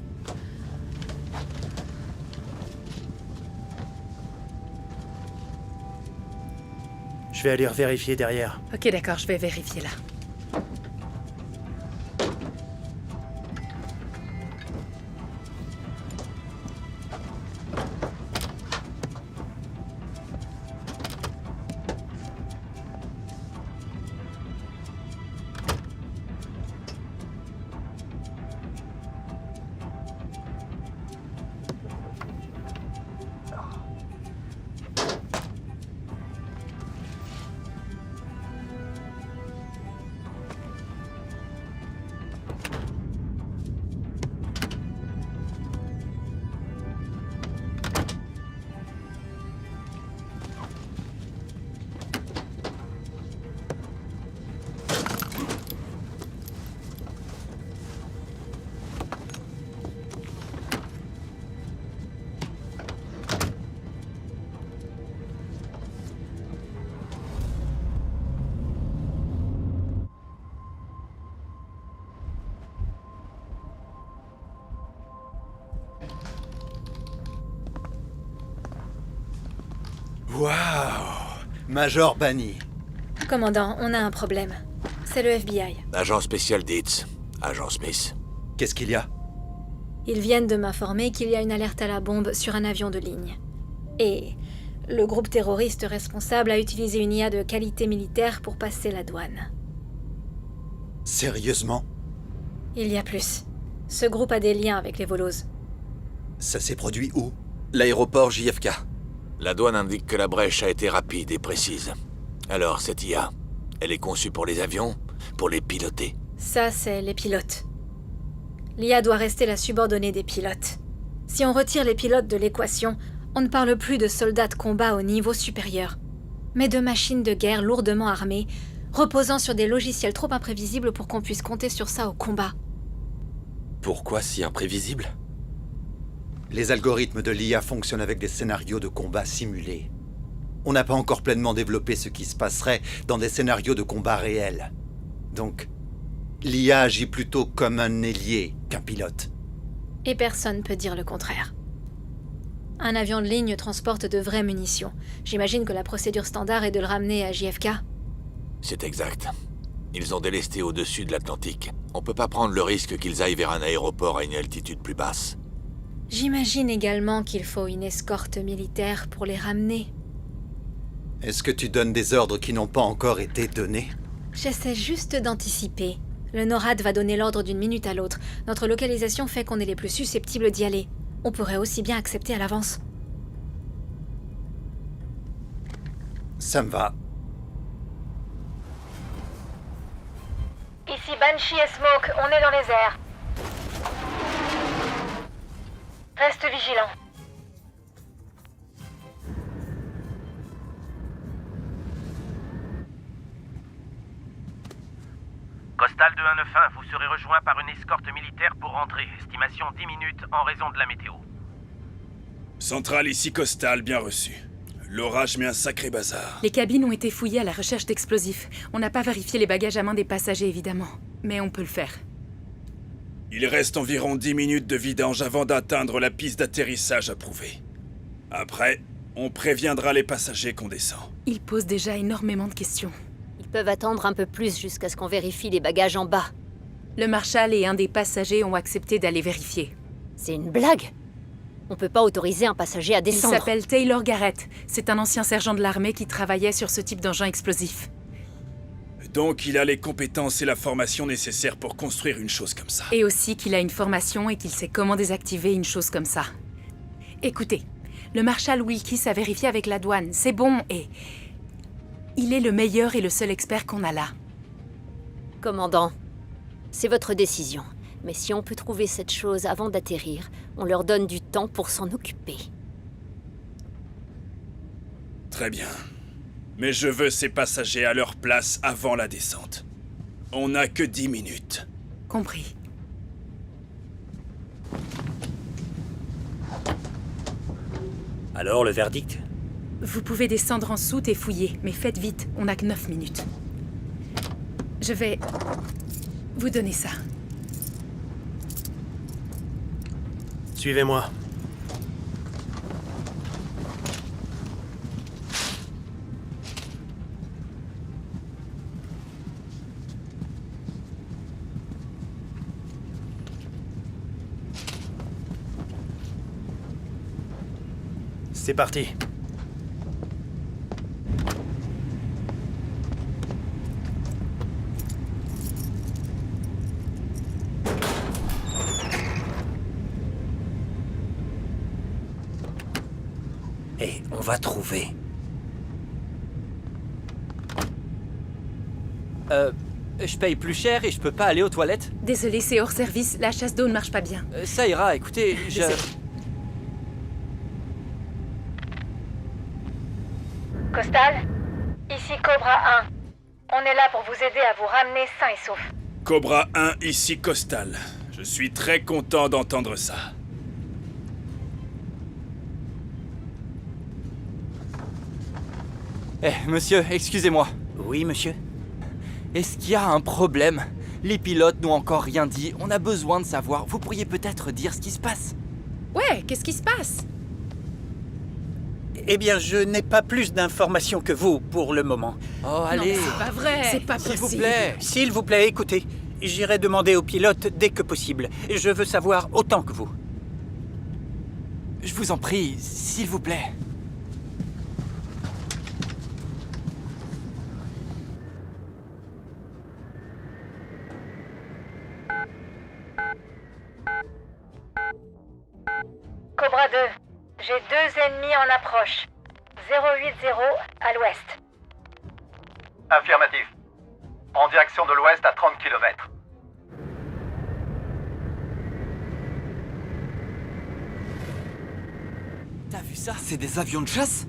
Je vais aller vérifier derrière. Ok, d'accord, je vais vérifier là. Waouh! Major Banny. Commandant, on a un problème. C'est le FBI. Agent spécial Dietz, agent Smith. Qu'est-ce qu'il y a? Ils viennent de m'informer qu'il y a une alerte à la bombe sur un avion de ligne. Et le groupe terroriste responsable a utilisé une IA de qualité militaire pour passer la douane. Sérieusement? Il y a plus. Ce groupe a des liens avec les voleuses. Ça s'est produit où? L'aéroport JFK. La douane indique que la brèche a été rapide et précise. Alors, cette IA, elle est conçue pour les avions, pour les piloter. Ça, c'est les pilotes. L'IA doit rester la subordonnée des pilotes. Si on retire les pilotes de l'équation, on ne parle plus de soldats de combat au niveau supérieur, mais de machines de guerre lourdement armées, reposant sur des logiciels trop imprévisibles pour qu'on puisse compter sur ça au combat. Pourquoi si imprévisible? Les algorithmes de l'IA fonctionnent avec des scénarios de combat simulés. On n'a pas encore pleinement développé ce qui se passerait dans des scénarios de combat réels. Donc, l'IA agit plutôt comme un ailier qu'un pilote. Et personne peut dire le contraire. Un avion de ligne transporte de vraies munitions. J'imagine que la procédure standard est de le ramener à JFK. C'est exact. Ils ont délesté au-dessus de l'Atlantique. On peut pas prendre le risque qu'ils aillent vers un aéroport à une altitude plus basse. J'imagine également qu'il faut une escorte militaire pour les ramener. Est-ce que tu donnes des ordres qui n'ont pas encore été donnés? J'essaie juste d'anticiper. Le NORAD va donner l'ordre d'une minute à l'autre. Notre localisation fait qu'on est les plus susceptibles d'y aller. On pourrait aussi bien accepter à l'avance. Ça me va. Ici Banshee et Smoke, on est dans les airs. Reste vigilant. Costal 2191, vous serez rejoint par une escorte militaire pour rentrer. Estimation 10 minutes en raison de la météo. Centrale ici Costal, bien reçu. L'orage met un sacré bazar. Les cabines ont été fouillées à la recherche d'explosifs. On n'a pas vérifié les bagages à main des passagers, évidemment. Mais on peut le faire. Il reste environ 10 minutes de vidange avant d'atteindre la piste d'atterrissage approuvée. Après, on préviendra les passagers qu'on descend. Ils posent déjà énormément de questions. Ils peuvent attendre un peu plus jusqu'à ce qu'on vérifie les bagages en bas. Le Marshal et un des passagers ont accepté d'aller vérifier. C'est une blague? On peut pas autoriser un passager à descendre. Il s'appelle Taylor Garrett. C'est un ancien sergent de l'armée qui travaillait sur ce type d'engin explosif. Donc il a les compétences et la formation nécessaires pour construire une chose comme ça. Et aussi qu'il a une formation et qu'il sait comment désactiver une chose comme ça. Écoutez, le Marshal Wilkes a vérifié avec la douane. C'est bon et... il est le meilleur et le seul expert qu'on a là. Commandant, c'est votre décision. Mais si on peut trouver cette chose avant d'atterrir, on leur donne du temps pour s'en occuper. Très bien. Mais je veux ces passagers à leur place avant la descente. On n'a que 10 minutes. Compris. Alors, le verdict? Vous pouvez descendre en soute et fouiller, mais faites vite, on n'a que 9 minutes. Je vais vous donner ça. Suivez-moi. C'est parti. Et on va trouver. Je paye plus cher et je peux pas aller aux toilettes? Désolé, c'est hors service, la chasse d'eau ne marche pas bien. Ça ira, écoutez, je... Costal, ici Cobra 1. On est là pour vous aider à vous ramener sain et sauf. Cobra 1, ici Costal. Je suis très content d'entendre ça. Monsieur, excusez-moi. Oui, monsieur? Est-ce qu'il y a un problème? Les pilotes n'ont encore rien dit, on a besoin de savoir. Vous pourriez peut-être dire ce qui se passe? Ouais, qu'est-ce qui se passe? Eh bien, je n'ai pas plus d'informations que vous pour le moment. Oh, allez. Non, c'est pas vrai. C'est pas possible. S'il vous plaît. S'il vous plaît, écoutez. J'irai demander au pilote dès que possible. Je veux savoir autant que vous. Je vous en prie, s'il vous plaît. Cobra 2, j'ai 2 ennemis en approche. 080 à l'ouest. Affirmatif. En direction de l'ouest à 30 km. T'as vu ça? C'est des avions de chasse?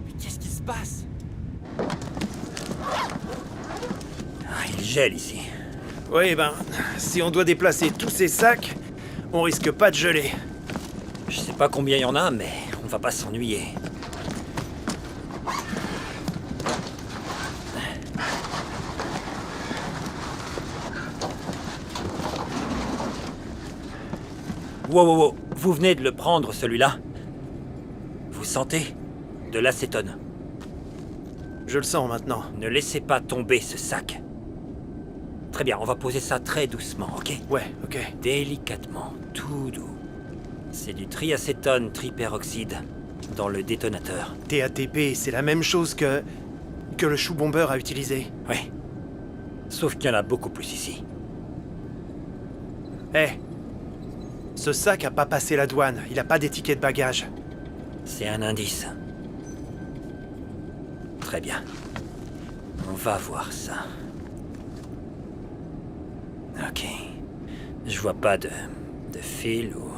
Mais qu'est-ce qui se passe? Il gèle ici. Oui, si on doit déplacer tous ces sacs, on risque pas de geler. Je sais pas combien il y en a, mais on va pas s'ennuyer. Wow, vous venez de le prendre, celui-là? Vous sentez? De l'acétone. Je le sens maintenant. Ne laissez pas tomber ce sac. Très bien, on va poser ça très doucement, ok? Ouais, ok. Délicatement, tout doux. C'est du triacétone triperoxyde. dans le détonateur. TATP, c'est la même chose que le chou-bombeur a utilisé. Oui. Sauf qu'il y en a beaucoup plus ici. Eh, ce sac a pas passé la douane, il a pas d'étiquette bagage. C'est un indice. Très bien. On va voir ça. Ok. Je vois pas de fil ou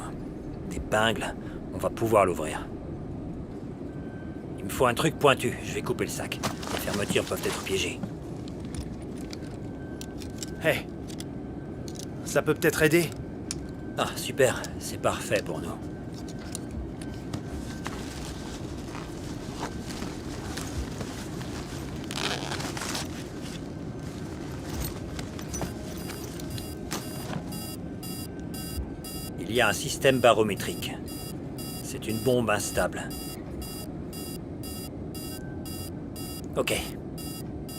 d'épingle. On va pouvoir l'ouvrir. Il me faut un truc pointu. Je vais couper le sac. Les fermetures peuvent être piégées. Hé. Ça peut peut-être aider. Ah, super. C'est parfait pour nous. Il y a un système barométrique. C'est une bombe instable. Ok.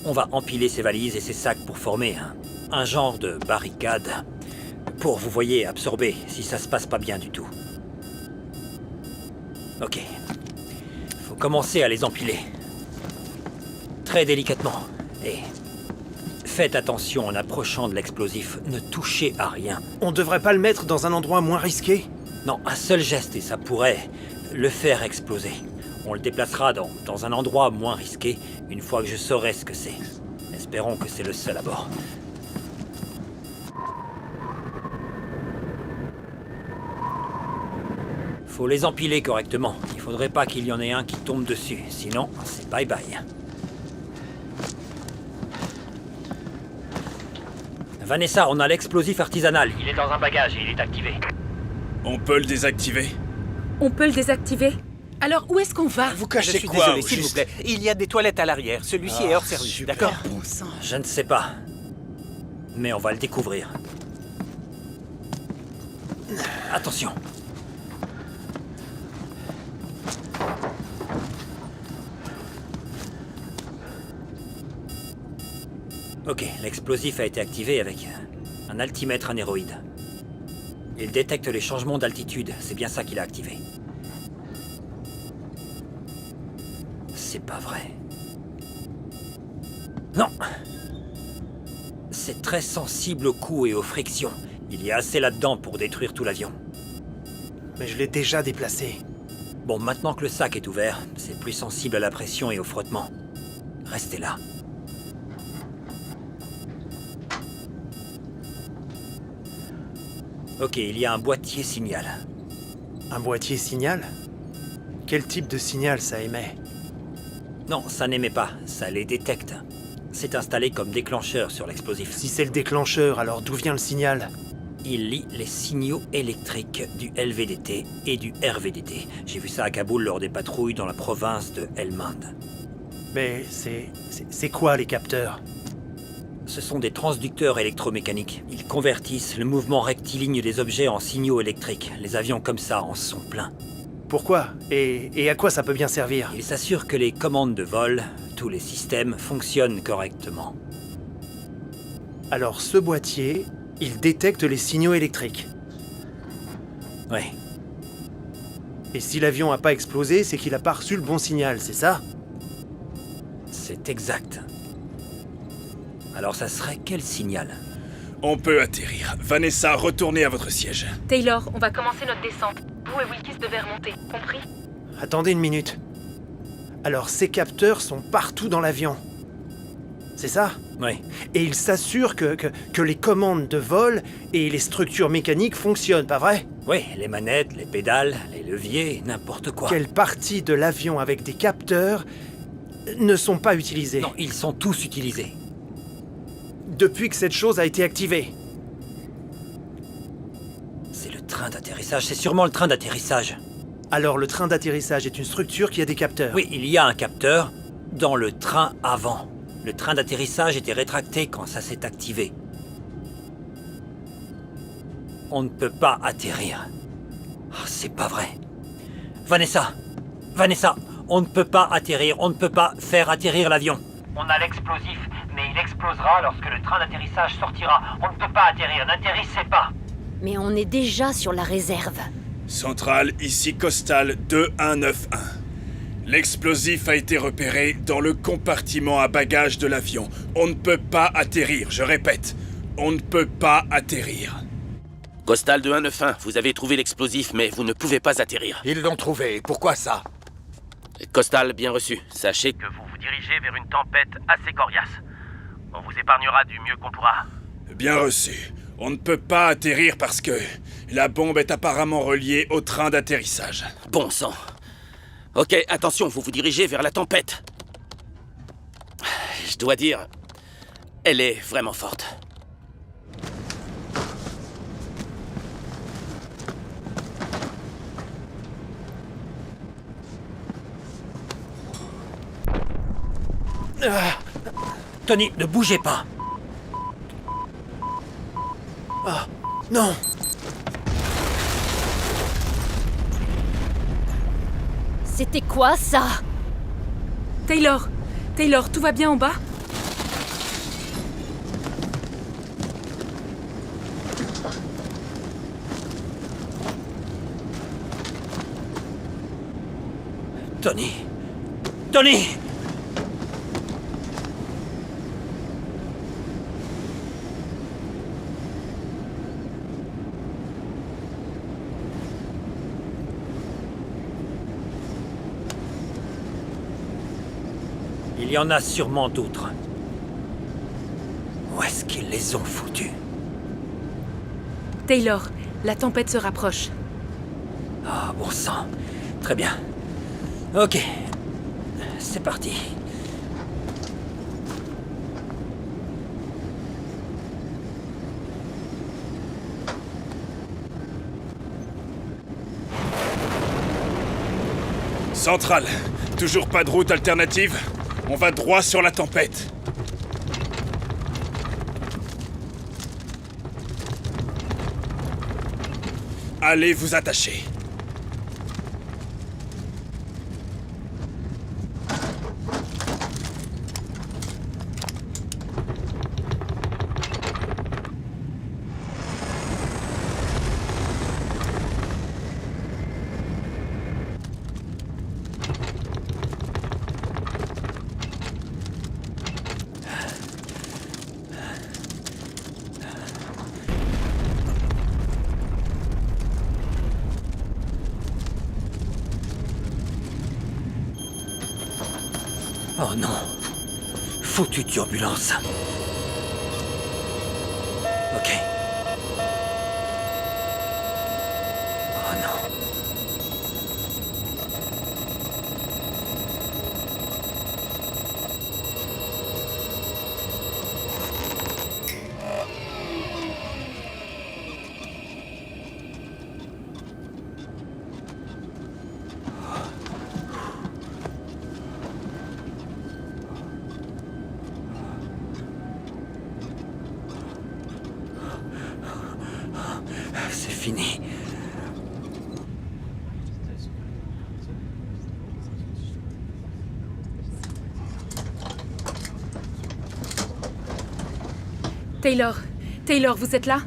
On va empiler ces valises et ces sacs pour former un genre de barricade. Pour, vous voyez, absorber si ça se passe pas bien du tout. Ok. Faut commencer à les empiler. Très délicatement. Et faites attention en approchant de l'explosif. Ne touchez à rien. On devrait pas le mettre dans un endroit moins risqué? Non, un seul geste et ça pourrait le faire exploser. On le déplacera dans un endroit moins risqué une fois que je saurai ce que c'est. Espérons que c'est le seul à bord. Faut les empiler correctement. Il faudrait pas qu'il y en ait un qui tombe dessus. Sinon, c'est bye bye. Vanessa, on a l'explosif artisanal. Il est dans un bagage et il est activé. On peut le désactiver? On peut le désactiver? Alors, où est-ce qu'on va? Vous cachez Je suis désolé, s'il vous plaît. Il y a des toilettes à l'arrière. Celui-ci est hors service, d'accord? Bon sang. Je ne sais pas. Mais on va le découvrir. Attention. Ok, l'explosif a été activé avec un altimètre anéroïde. Il détecte les changements d'altitude, c'est bien ça qu'il a activé. C'est pas vrai. Non. C'est très sensible aux coups et aux frictions. Il y a assez là-dedans pour détruire tout l'avion. Mais je l'ai déjà déplacé. Bon, maintenant que le sac est ouvert, c'est plus sensible à la pression et au frottement. Restez là. Ok, il y a un boîtier signal. Un boîtier signal? Quel type de signal ça émet? Non, ça n'émet pas, ça les détecte. C'est installé comme déclencheur sur l'explosif. Si c'est le déclencheur, alors d'où vient le signal? Il lit les signaux électriques du LVDT et du RVDT. J'ai vu ça à Kaboul lors des patrouilles dans la province de Helmand. Mais c'est quoi les capteurs? Ce sont des transducteurs électromécaniques. Ils convertissent le mouvement rectiligne des objets en signaux électriques. Les avions comme ça en sont pleins. Pourquoi? Et à quoi ça peut bien servir? Ils s'assurent que les commandes de vol, tous les systèmes, fonctionnent correctement. Alors ce boîtier, il détecte les signaux électriques. Oui. Et si l'avion n'a pas explosé, c'est qu'il n'a pas reçu le bon signal, c'est ça? C'est exact. Alors ça serait quel signal? On peut atterrir. Vanessa, retournez à votre siège. Taylor, on va commencer notre descente. Vous et Wilkes devez remonter, compris? Attendez une minute. Alors ces capteurs sont partout dans l'avion. C'est ça? Oui. Et ils s'assurent que les commandes de vol et les structures mécaniques fonctionnent, pas vrai? Oui, les manettes, les pédales, les leviers, n'importe quoi. Quelle partie de l'avion avec des capteurs ne sont pas utilisées? Non, ils sont tous utilisés. Depuis que cette chose a été activée. C'est le train d'atterrissage, c'est sûrement le train d'atterrissage. Alors le train d'atterrissage est une structure qui a des capteurs? Oui, il y a un capteur dans le train avant. Le train d'atterrissage était rétracté quand ça s'est activé. On ne peut pas atterrir. Oh, c'est pas vrai. Vanessa, on ne peut pas atterrir, on ne peut pas faire atterrir l'avion. On a l'explosif, mais il explosera lorsque le train d'atterrissage sortira. On ne peut pas atterrir, n'atterrissez pas. Mais on est déjà sur la réserve. Centrale, ici Costal 2191. L'explosif a été repéré dans le compartiment à bagages de l'avion. On ne peut pas atterrir, je répète. On ne peut pas atterrir. Costal 2191, vous avez trouvé l'explosif, mais vous ne pouvez pas atterrir. Ils l'ont trouvé, pourquoi ça? Costal, bien reçu. Sachez que vous vous dirigez vers une tempête assez coriace. On vous épargnera du mieux qu'on pourra. Bien reçu. On ne peut pas atterrir parce que la bombe est apparemment reliée au train d'atterrissage. Bon sang. Ok, attention, vous vous dirigez vers la tempête. Je dois dire, elle est vraiment forte. Tony, ne bougez pas. Ah, non. C'était quoi, ça? Taylor, tout va bien en bas? Tony! Il y en a sûrement d'autres. Où est-ce qu'ils les ont foutus? Taylor, la tempête se rapproche. Ah, bon sang. Très bien. Ok. C'est parti. Centrale, toujours pas de route alternative? On va droit sur la tempête. Allez vous attacher. Oh non. Foutue turbulence. Ok. Oh non. C'est fini. Taylor, vous êtes là?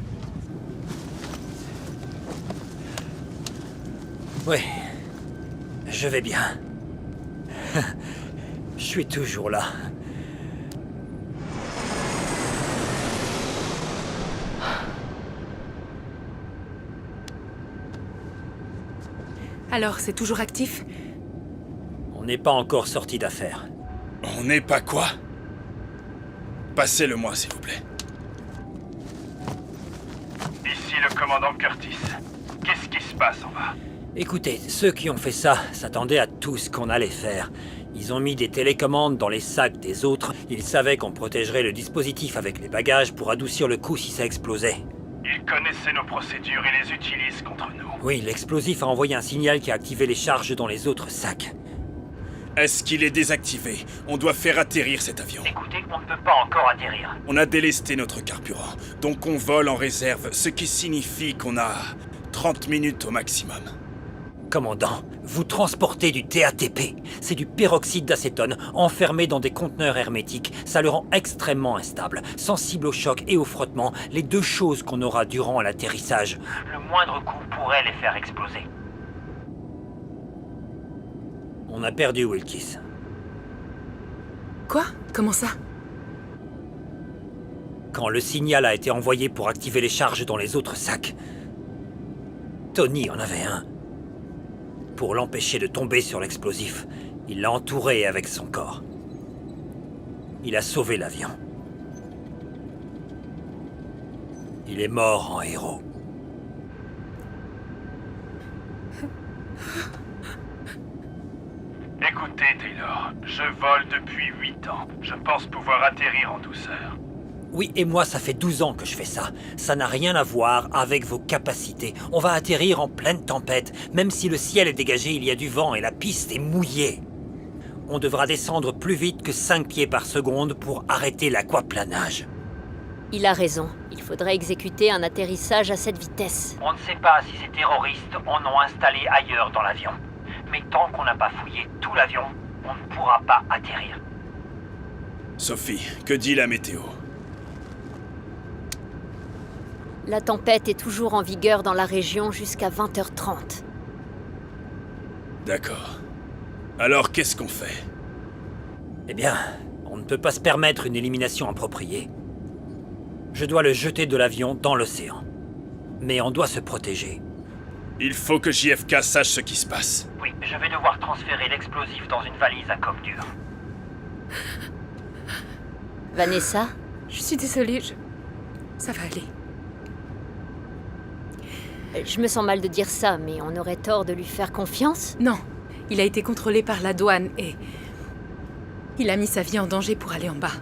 Oui. Je vais bien. Je suis toujours là. Alors, c'est toujours actif? On n'est pas encore sorti d'affaire. On n'est pas quoi? Passez-le-moi, s'il vous plaît. Ici le commandant Curtis. Qu'est-ce qui se passe en bas? Écoutez, ceux qui ont fait ça s'attendaient à tout ce qu'on allait faire. Ils ont mis des télécommandes dans les sacs des autres. Ils savaient qu'on protégerait le dispositif avec les bagages pour adoucir le coup si ça explosait. Ils connaissaient nos procédures et les utilisent contre nous. Oui, l'explosif a envoyé un signal qui a activé les charges dans les autres sacs. Est-ce qu'il est désactivé? On doit faire atterrir cet avion. Écoutez, on ne peut pas encore atterrir. On a délesté notre carburant, donc on vole en réserve, ce qui signifie qu'on a 30 minutes au maximum. Commandant, vous transportez du TATP. C'est du peroxyde d'acétone enfermé dans des conteneurs hermétiques. Ça le rend extrêmement instable, sensible au choc et au frottement, les deux choses qu'on aura durant l'atterrissage. Le moindre coup pourrait les faire exploser. On a perdu Wilkes. Quoi? Comment ça? Quand le signal a été envoyé pour activer les charges dans les autres sacs, Tony en avait un. Pour l'empêcher de tomber sur l'explosif, il l'a entouré avec son corps. Il a sauvé l'avion. Il est mort en héros. Écoutez, Taylor, je vole depuis 8 ans. Je pense pouvoir atterrir en douceur. Oui, et moi, ça fait 12 ans que je fais ça. Ça n'a rien à voir avec vos capacités. On va atterrir en pleine tempête. Même si le ciel est dégagé, il y a du vent et la piste est mouillée. On devra descendre plus vite que 5 pieds par seconde pour arrêter l'aquaplanage. Il a raison. Il faudrait exécuter un atterrissage à cette vitesse. On ne sait pas si ces terroristes en ont installé ailleurs dans l'avion. Mais tant qu'on n'a pas fouillé tout l'avion, on ne pourra pas atterrir. Sophie, que dit la météo? La tempête est toujours en vigueur dans la région jusqu'à 20h30. D'accord. Alors, qu'est-ce qu'on fait? Eh bien, on ne peut pas se permettre une élimination appropriée. Je dois le jeter de l'avion dans l'océan. Mais on doit se protéger. Il faut que JFK sache ce qui se passe. Oui, je vais devoir transférer l'explosif dans une valise à coque dure. Vanessa? Je suis désolée, ça va aller. Je me sens mal de dire ça, mais on aurait tort de lui faire confiance? Non, il a été contrôlé par la douane et... il a mis sa vie en danger pour aller en bas.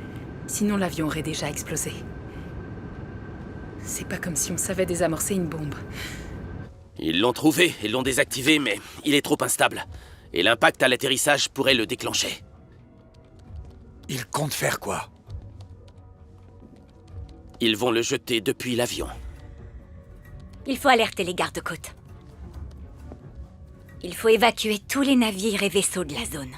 Sinon l'avion aurait déjà explosé. C'est pas comme si on savait désamorcer une bombe. Ils l'ont trouvé et l'ont désactivé, mais il est trop instable. Et l'impact à l'atterrissage pourrait le déclencher. Ils comptent faire quoi? Ils vont le jeter depuis l'avion. Il faut alerter les gardes-côtes. Il faut évacuer tous les navires et vaisseaux de la zone.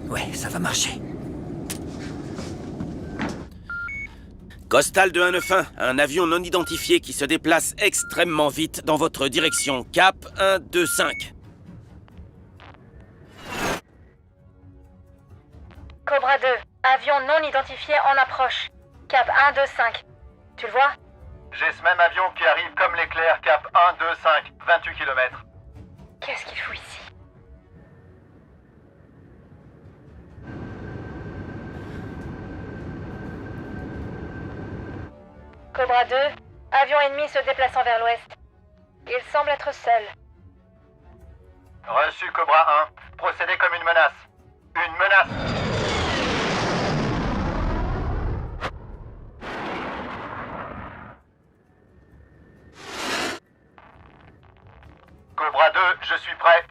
Ouais, ça va marcher. Costal 2191, un avion non identifié qui se déplace extrêmement vite dans votre direction. Cap 125. Cobra 2, avion non identifié en approche. Cap 125. Tu le vois? J'ai ce même avion qui arrive comme l'éclair, cap 125, 28 km. Qu'est-ce qu'il fout ici? Cobra 2, avion ennemi se déplaçant vers l'ouest. Il semble être seul. Reçu Cobra 1, procédez comme une menace. Une menace! Cobra 2, je suis prêt.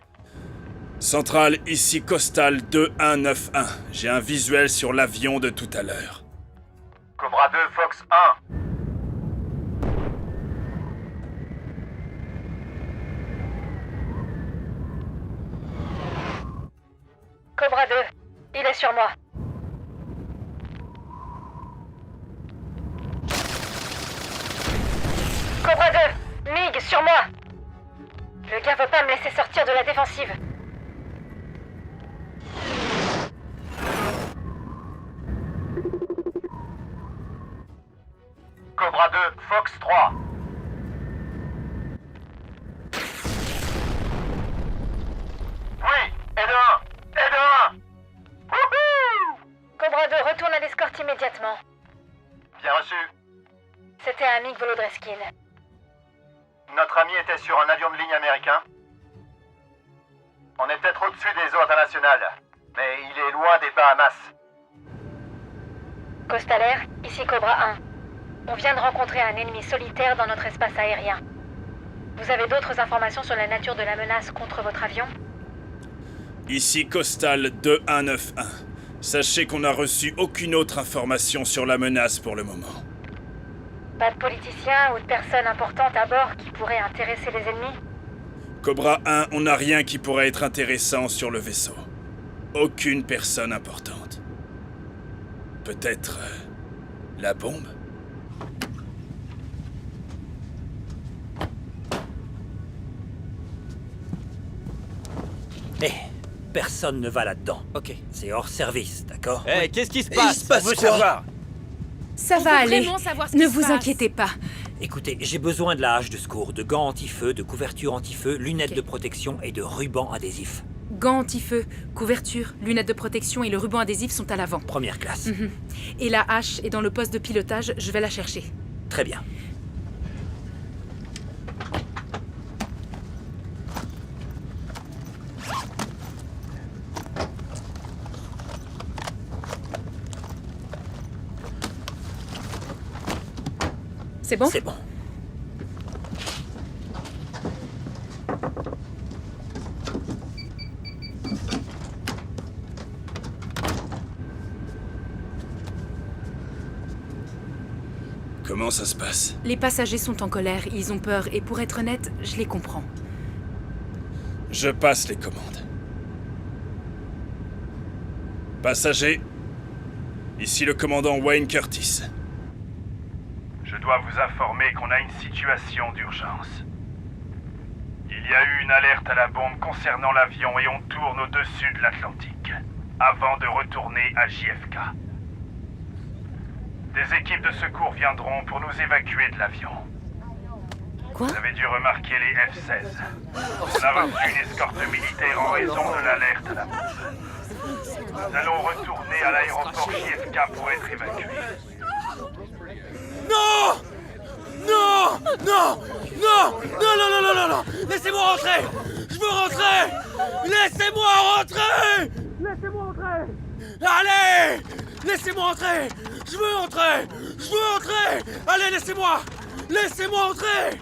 Centrale, ici Costal 2191. J'ai un visuel sur l'avion de tout à l'heure. Cobra 2, Fox 1. Cobra 2, il est sur moi. Cobra 2, MiG sur moi. Le gars veut pas me laisser sortir de la défensive. Cobra 2, Fox 3. Oui, aide-1. Aide-1. Wouhou! Cobra 2, retourne à l'escorte immédiatement. Bien reçu. C'était un MiG Volodreskin. Notre ami était sur un avion de ligne américain. On est peut-être au-dessus des eaux internationales, mais il est loin des Bahamas. Costalair, ici Cobra 1. On vient de rencontrer un ennemi solitaire dans notre espace aérien. Vous avez d'autres informations sur la nature de la menace contre votre avion? Ici Costal 2191. Sachez qu'on n'a reçu aucune autre information sur la menace pour le moment. Pas de politiciens ou de personnes importantes à bord qui pourraient intéresser les ennemis? Cobra 1, on n'a rien qui pourrait être intéressant sur le vaisseau. Aucune personne importante. Peut-être... la bombe? Eh, personne ne va là-dedans. Ok. C'est hors service, d'accord? Eh, qu'est-ce qui se passe? Il se passe On veut quoi? savoir. Ça va aller. Ne vous inquiétez pas. Écoutez, j'ai besoin de la hache de secours, de gants anti-feu, de couverture anti-feu, lunettes Ok. de protection et de rubans adhésifs. Gants anti-feu, couverture, lunettes de protection et le ruban adhésif sont à l'avant. Première classe. Et la hache est dans le poste de pilotage, je vais la chercher. Très bien. C'est bon? C'est bon. Comment ça se passe? Les passagers sont en colère, ils ont peur, et pour être honnête, je les comprends. Je passe les commandes. Passagers, ici le commandant Wayne Curtis. Je dois vous informer qu'on a une situation d'urgence. Il y a eu une alerte à la bombe concernant l'avion et on tourne au-dessus de l'Atlantique, avant de retourner à JFK. Des équipes de secours viendront pour nous évacuer de l'avion. Quoi? Vous avez dû remarquer les F-16. On a reçu une escorte militaire en raison de l'alerte à la bombe. Nous allons retourner à l'aéroport JFK pour être évacués. Non! Non! Non! Non! Non, non, non, non, non, non! Laissez-moi rentrer! Je veux rentrer! Laissez-moi rentrer! Laissez-moi rentrer! Allez! Laissez-moi entrer! Je veux entrer! Je veux entrer! Allez, laissez-moi! Laissez-moi entrer!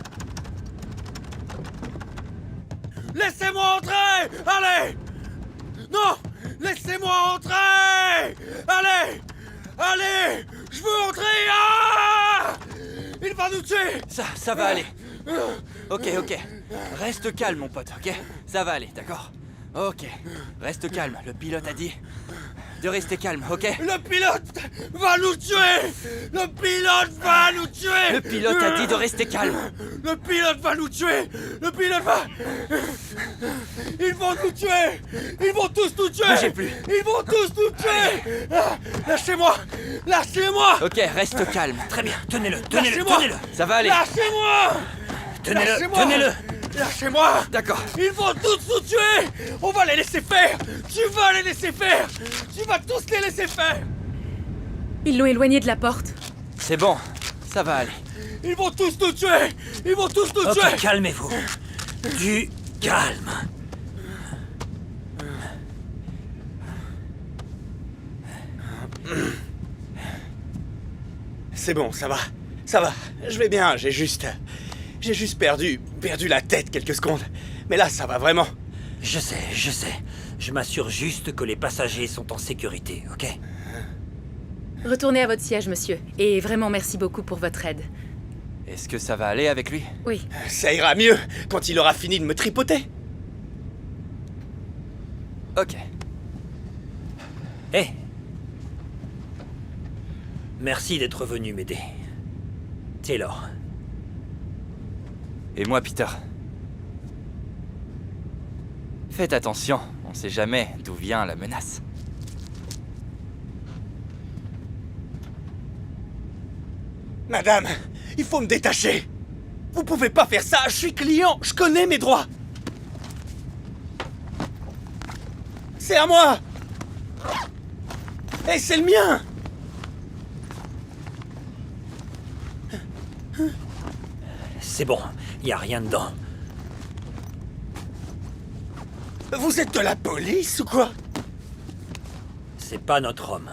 Laissez-moi entrer! Allez! Non! Laissez-moi entrer! Allez! Allez! Je veux entrer! Ah! Il va nous tuer! Ça va aller. Ok. Reste calme, mon pote, ok? Ça va aller, d'accord? Ok. Reste calme. Le pilote a dit de rester calme, ok? Le pilote va nous tuer! Le pilote va nous tuer! Le pilote a dit de rester calme. Le pilote va nous tuer! Le pilote va... Ils vont nous tuer! Ils vont tous nous tuer! Bougez plus. Ils vont tous nous tuer! Ah, lâchez-moi! Lâchez-moi! Ok, reste calme. Très bien. Tenez-le. Lâchez-moi! Ça va aller. Lâchez-moi! Tenez-le. Lâchez-moi! Tenez-le. Lâchez-moi! D'accord. Ils vont tous nous tuer! On va les laisser faire! Tu vas les laisser faire! Tu vas tous les laisser faire! Ils l'ont éloigné de la porte. C'est bon. Ça va aller. Ils vont tous nous tuer! Ils vont tous nous tuer! Ok, calmez-vous. Du calme. C'est bon, ça va. Ça va. Je vais bien, j'ai juste perdu la tête quelques secondes. Mais là, ça va vraiment. Je sais. Je m'assure juste que les passagers sont en sécurité, ok? Retournez à votre siège, monsieur. Et vraiment merci beaucoup pour votre aide. Est-ce que ça va aller avec lui? Oui. Ça ira mieux quand il aura fini de me tripoter. Ok. Hé! Merci d'être venu m'aider. Taylor. Et moi, Peter. Faites attention, on sait jamais d'où vient la menace. Madame, il faut me détacher. Vous pouvez pas faire ça, je suis client, je connais mes droits. C'est à moi. Et c'est le mien. C'est bon, y a rien dedans. Vous êtes de la police ou quoi? C'est pas notre homme.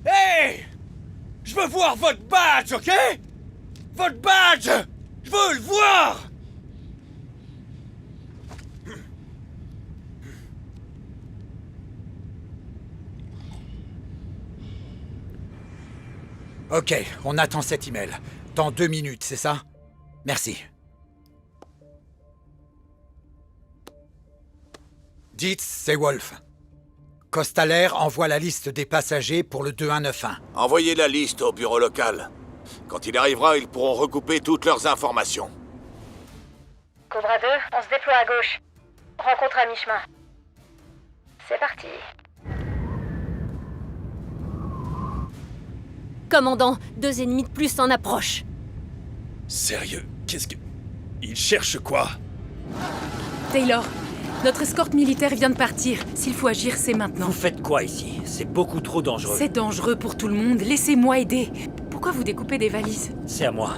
Hey! Je veux voir votre badge, ok? Votre badge! Je veux le voir! Ok, on attend cet email. Dans 2 minutes, c'est ça? Merci. Dites, c'est Wolf. Costal Air envoie la liste des passagers pour le 2191. Envoyez la liste au bureau local. Quand il arrivera, ils pourront recouper toutes leurs informations. Cobra 2, on se déploie à gauche. Rencontre à mi-chemin. C'est parti. Commandant, 2 ennemis de plus en approche. Sérieux? Qu'est-ce que... Il cherche quoi? Taylor, notre escorte militaire vient de partir. S'il faut agir, c'est maintenant. Vous faites quoi ici? C'est beaucoup trop dangereux. C'est dangereux pour tout le monde. Laissez-moi aider. Pourquoi vous découpez des valises? C'est à moi.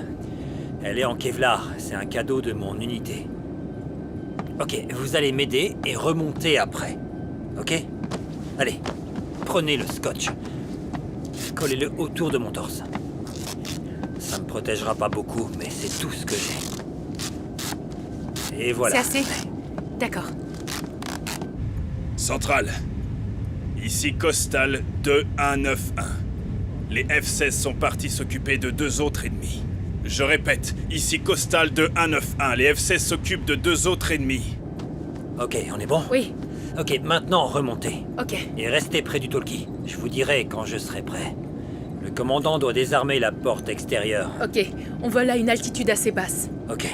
Elle est en Kevlar. C'est un cadeau de mon unité. Ok, vous allez m'aider et remonter après. Ok? Allez, prenez le scotch. Collez-le autour de mon torse. Ça me protégera pas beaucoup, mais c'est tout ce que j'ai. Et voilà. C'est assez? D'accord. Centrale. Ici Costal 2191. Les F-16 sont partis s'occuper de 2 autres ennemis. Je répète, ici Costal 2191. Les F-16 s'occupent de 2 autres ennemis. Ok, on est bon? Oui. Ok, maintenant remontez. Ok. Et restez près du talkie. Je vous dirai quand je serai prêt. Le commandant doit désarmer la porte extérieure. Ok, on vole à une altitude assez basse. Ok.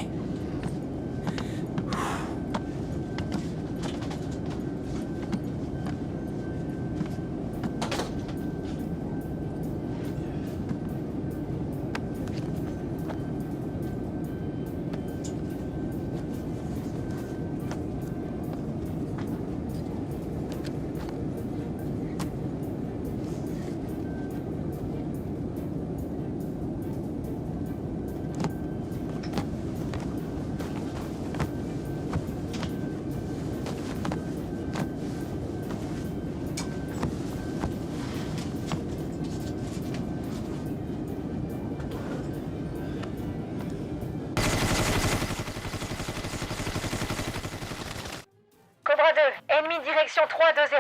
Cobra 2, ennemi direction 320.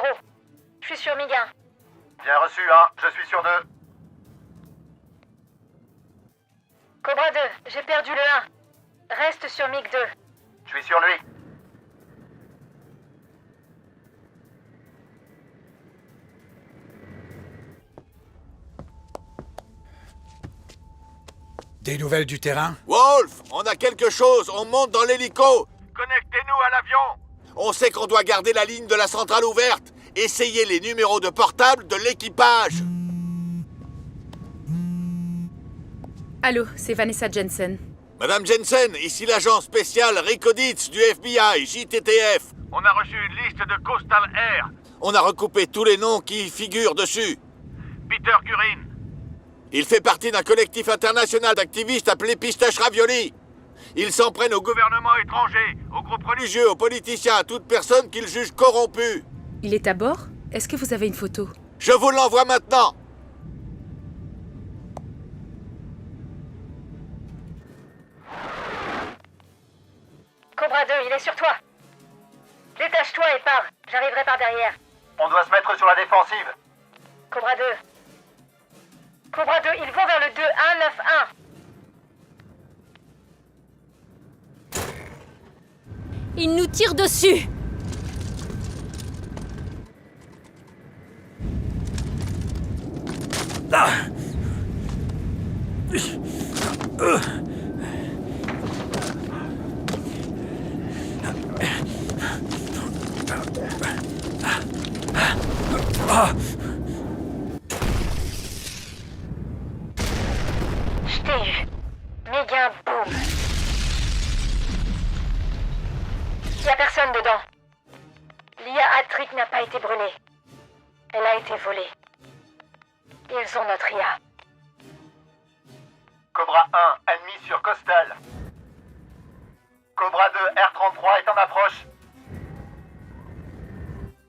Je suis sur MiG 1. Bien reçu, 1. Je suis sur 2. Cobra 2, j'ai perdu le 1. Reste sur MiG 2. Je suis sur lui. Des nouvelles du terrain? Wolf, on a quelque chose, on monte dans l'hélico. Connectez-nous à l'avion. On sait qu'on doit garder la ligne de la centrale ouverte. Essayez les numéros de portable de l'équipage. Allô, c'est Vanessa Jensen. Madame Jensen, ici l'agent spécial Rikoditz du FBI, JTTF. On a reçu une liste de Costal Air. On a recoupé tous les noms qui figurent dessus. Peter Gurin. Il fait partie d'un collectif international d'activistes appelé Pistache Ravioli. Ils s'en prennent au gouvernement étranger, aux groupes religieux, aux politiciens, à toute personne qu'ils jugent corrompue. Il est à bord? Est-ce que vous avez une photo? Je vous l'envoie maintenant. Cobra 2, il est sur toi. Détache-toi et pars. J'arriverai par derrière. On doit se mettre sur la défensive. Cobra 2. Cobra 2, ils vont vers le 2191. Ils nous tirent dessus! Ah. Je t'ai eu. Méga boum. Y a personne dedans. L'IA Hattrick n'a pas été brûlée. Elle a été volée. Ils ont notre IA. Cobra 1, ennemi sur Costal. Cobra 2, R-33 est en approche.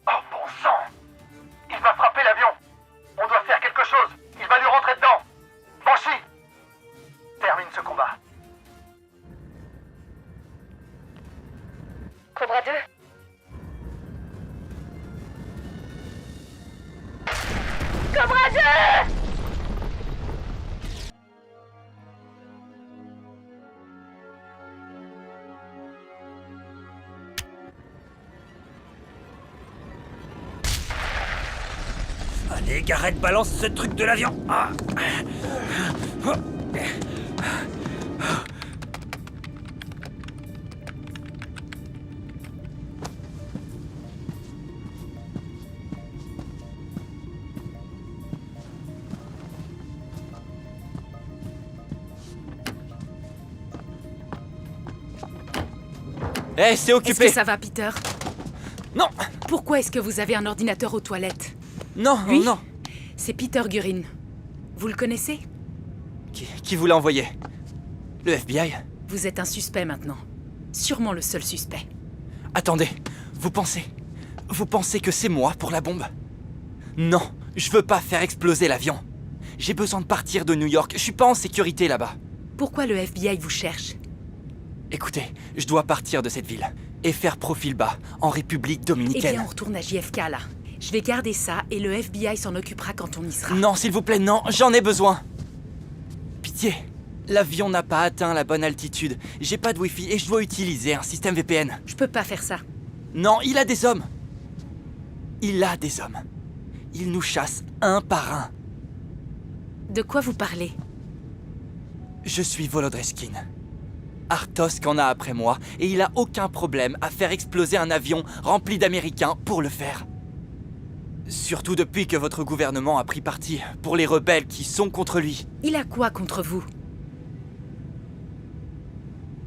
Oh bon sang! Il va frapper l'avion. On doit faire quelque chose. Il va lui rentrer dedans. Banshee! Termine ce combat. Cobra 2? Cobra 2! Allez, Garrett, balance ce truc de l'avion. Ah. Eh, c'est occupé. Est-ce que ça va, Peter? Non. Pourquoi est-ce que vous avez un ordinateur aux toilettes? Non, Lui, non. c'est Peter Gurin. Vous le connaissez? Qui vous l'a envoyé? Le FBI? Vous êtes un suspect maintenant. Sûrement le seul suspect. Attendez, vous pensez que c'est moi pour la bombe? Non, je veux pas faire exploser l'avion. J'ai besoin de partir de New York, je suis pas en sécurité là-bas. Pourquoi le FBI vous cherche? Écoutez, je dois partir de cette ville et faire profil bas en République dominicaine. Eh bien, on retourne à JFK là. Je vais garder ça et le FBI s'en occupera quand on y sera. Non, s'il vous plaît, non, j'en ai besoin. Pitié, l'avion n'a pas atteint la bonne altitude. J'ai pas de Wi-Fi et je dois utiliser un système VPN. Je peux pas faire ça. Non, il a des hommes. Il a des hommes. Il nous chasse un par un. De quoi vous parlez? Je suis Volodreskin. Artosk en a après moi, et il a aucun problème à faire exploser un avion rempli d'Américains pour le faire. Surtout depuis que votre gouvernement a pris parti pour les rebelles qui sont contre lui. Il a quoi contre vous?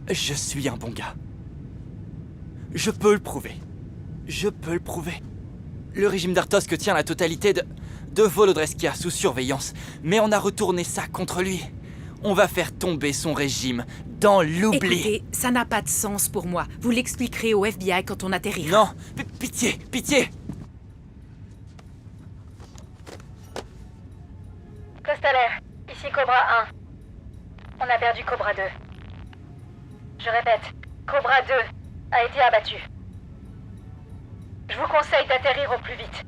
Je suis un bon gars. Je peux le prouver. Je peux le prouver. Le régime d'Artosk tient la totalité de Volodreskia sous surveillance, mais on a retourné ça contre lui. On va faire tomber son régime dans l'oubli. Écoutez, ça n'a pas de sens pour moi. Vous l'expliquerez au FBI quand on atterrira. Non, pitié, pitié. Costalair, ici Cobra 1. On a perdu Cobra 2. Je répète, Cobra 2 a été abattu. Je vous conseille d'atterrir au plus vite.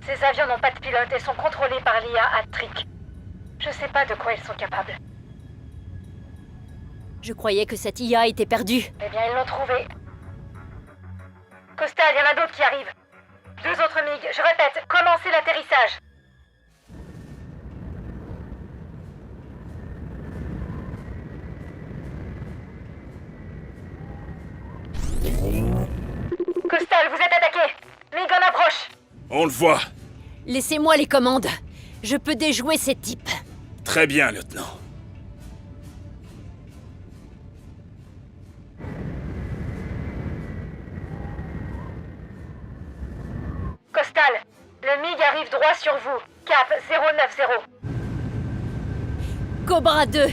Ces avions n'ont pas de pilote et sont contrôlés par l'IA Attrick. Je sais pas de quoi ils sont capables. Je croyais que cette IA était perdue. Eh bien, ils l'ont trouvé. Costal, il y en a d'autres qui arrivent. 2 autres MiG. Je répète, commencez l'atterrissage. Costal, vous êtes attaqué. MiG en approche. On le voit. Laissez-moi les commandes. Je peux déjouer ces types. Très bien, lieutenant. Costal, le MiG arrive droit sur vous. Cap 090. Cobra 2,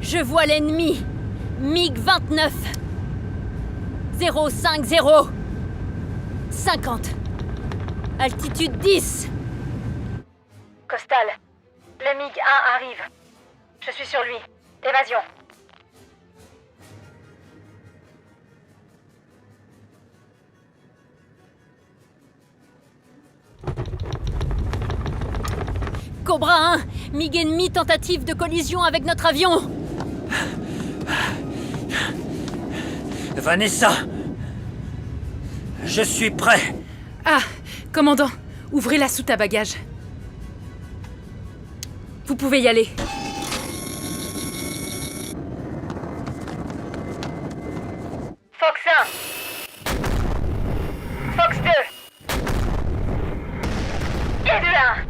je vois l'ennemi. MiG 29. 050. 50. Altitude 10. Costal, le MiG 1 arrive. Je suis sur lui. Évasion. Cobra 1, MiG ennemi, tentative de collision avec notre avion. Vanessa, je suis prêt. Ah, commandant, ouvrez la soute à bagages. Vous pouvez y aller. Fox 1. Fox 2. Et 2-1.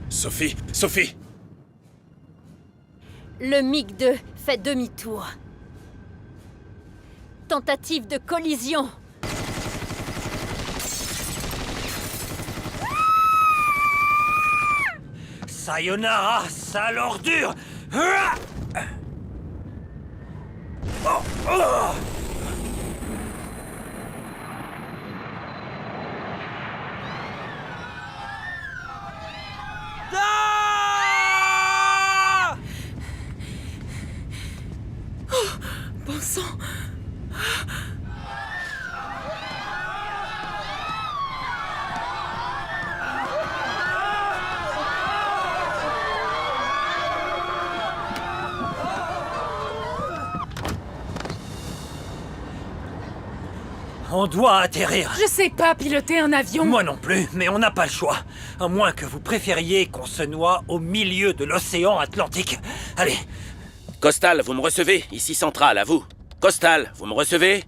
Sophie. Le MiG-2 fait demi-tour. Tentative de collision. Sayonara, sale ordure. Bon sang. On doit atterrir. Je sais pas piloter un avion. Moi non plus, mais on n'a pas le choix. À moins que vous préfériez qu'on se noie au milieu de l'océan Atlantique. Allez. Costal, vous me recevez? Ici Centrale, à vous. Costal, vous me recevez?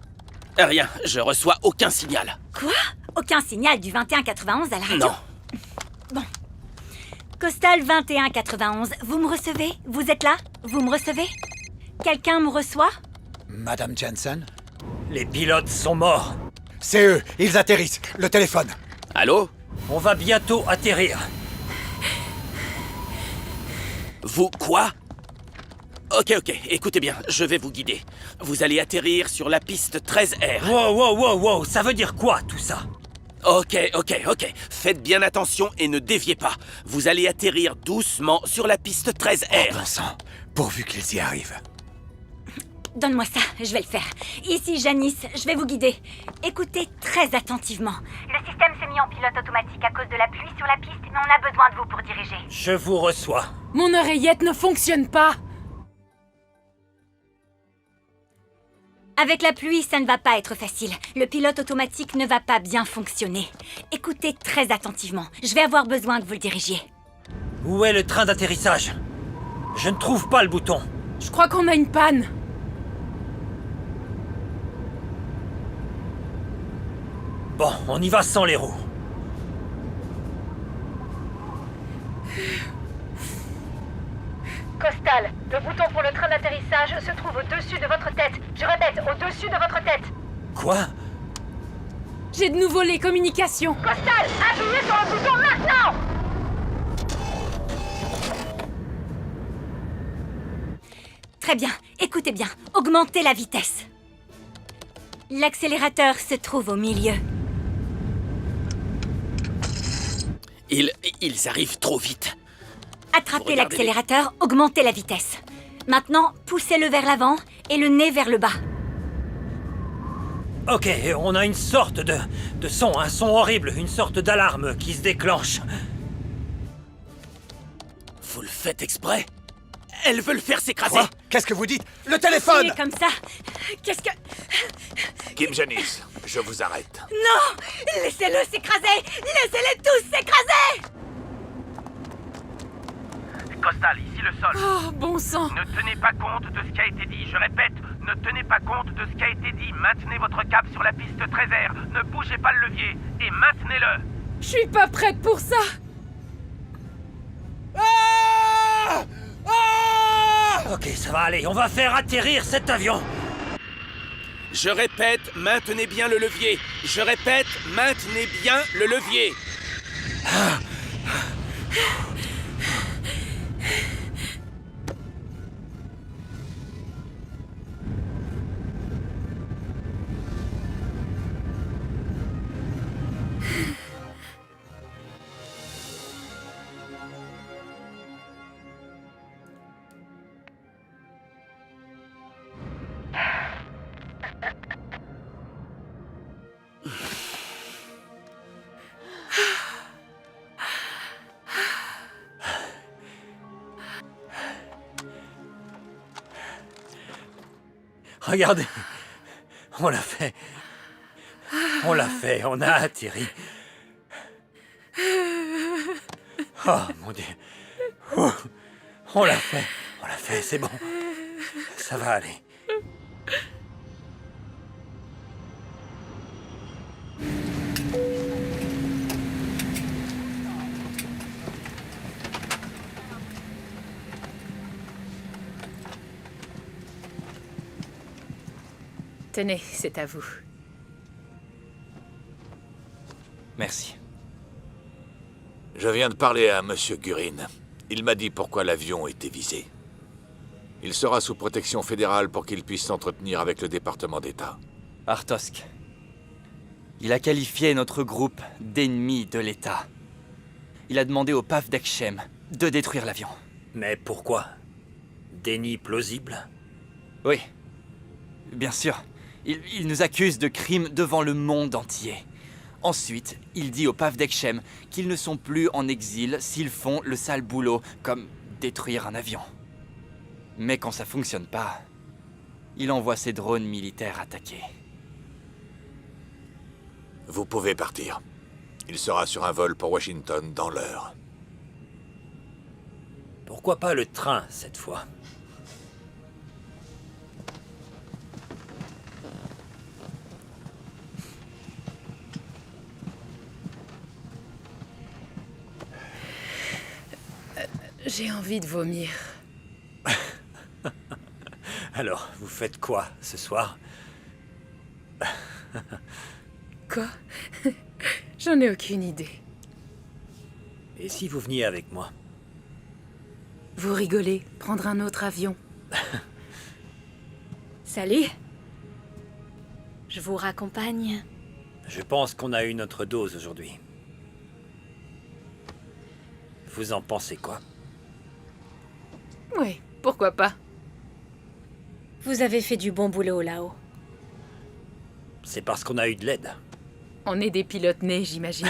Rien, je reçois aucun signal. Quoi? Aucun signal du 2191 à la radio? Non. Bon. Costal 2191, vous me recevez? Vous êtes là? Vous me recevez? Quelqu'un me reçoit? Madame Jensen? Les pilotes sont morts. C'est eux, ils atterrissent. Le téléphone. Allô? On va bientôt atterrir. Vous quoi? Ok, écoutez bien, je vais vous guider. Vous allez atterrir sur la piste 13R. Wow, ça veut dire quoi tout ça? Ok. Faites bien attention et ne déviez pas. Vous allez atterrir doucement sur la piste 13R. Oh, bon sang, pourvu qu'ils y arrivent. Donne-moi ça, je vais le faire. Ici Janice, je vais vous guider. Écoutez très attentivement. Le système s'est mis en pilote automatique à cause de la pluie sur la piste, mais on a besoin de vous pour diriger. Je vous reçois. Mon oreillette ne fonctionne pas. Avec la pluie, ça ne va pas être facile. Le pilote automatique ne va pas bien fonctionner. Écoutez très attentivement. Je vais avoir besoin que vous le dirigiez. Où est le train d'atterrissage? Je ne trouve pas le bouton. Je crois qu'on a une panne. Bon, on y va sans les roues. Costal, le bouton pour le train d'atterrissage se trouve au-dessus de votre tête. Je répète, au-dessus de votre tête. Quoi? J'ai de nouveau les communications. Costal, appuyez sur le bouton maintenant! Très bien, écoutez bien. Augmentez la vitesse. L'accélérateur se trouve au milieu. Ils arrivent trop vite. Attrapez l'accélérateur, augmentez la vitesse. Maintenant, poussez-le vers l'avant et le nez vers le bas. Ok, on a une sorte de son, un son horrible, une sorte d'alarme qui se déclenche. Vous le faites exprès? Elles veulent faire s'écraser. Quoi? Qu'est-ce que vous dites? Le téléphone! Comme ça. Qu'est-ce que... Kim Janice, je vous arrête. Non! Laissez-le s'écraser! Laissez-les tous s'écraser! Costal, ici le sol. Oh, bon sang. Ne tenez pas compte de ce qui a été dit. Je répète, ne tenez pas compte de ce qui a été dit. Maintenez votre cap sur la piste 13R. Ne bougez pas le levier et maintenez-le. Je suis pas prête pour ça. Ok, ça va aller, on va faire atterrir cet avion. Je répète, maintenez bien le levier. Je répète, maintenez bien le levier. Regardez, on l'a fait. On l'a fait, on a atterri. Oh mon Dieu. Ouh. On l'a fait, c'est bon. Ça va aller. Tenez, c'est à vous. Merci. Je viens de parler à Monsieur Gurin. Il m'a dit pourquoi l'avion était visé. Il sera sous protection fédérale pour qu'il puisse s'entretenir avec le département d'État. Artosk. Il a qualifié notre groupe d'ennemi de l'État. Il a demandé au PAF d'Ekchem de détruire l'avion. Mais pourquoi? Déni plausible? Oui. Bien sûr. Il nous accuse de crimes devant le monde entier. Ensuite, il dit au PAF d'Ekchem qu'ils ne sont plus en exil s'ils font le sale boulot, comme détruire un avion. Mais quand ça fonctionne pas, il envoie ses drones militaires attaquer. Vous pouvez partir. Il sera sur un vol pour Washington dans l'heure. Pourquoi pas le train, cette fois? J'ai envie de vomir. Alors, vous faites quoi, ce soir? Quoi? J'en ai aucune idée. Et si vous veniez avec moi? Vous rigolez, prendre un autre avion. Salut. Je vous raccompagne. Je pense qu'on a eu notre dose aujourd'hui. Vous en pensez quoi? Oui, pourquoi pas? Vous avez fait du bon boulot là-haut. C'est parce qu'on a eu de l'aide. On est des pilotes nés, j'imagine.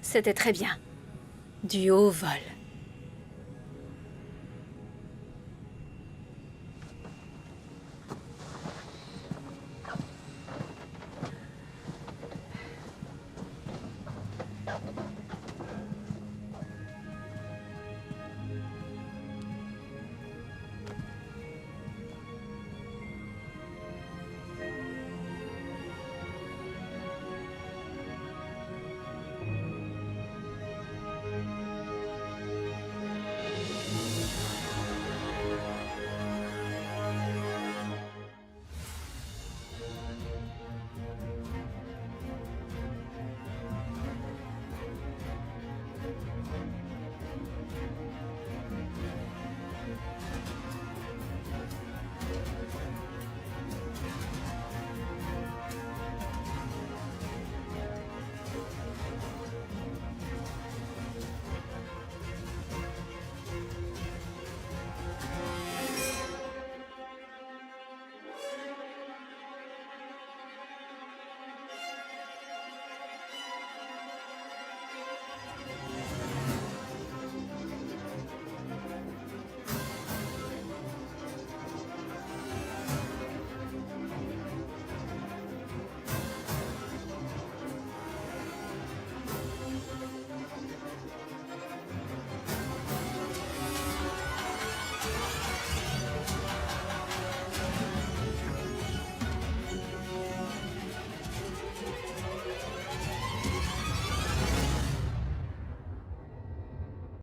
C'était très bien. Du haut vol.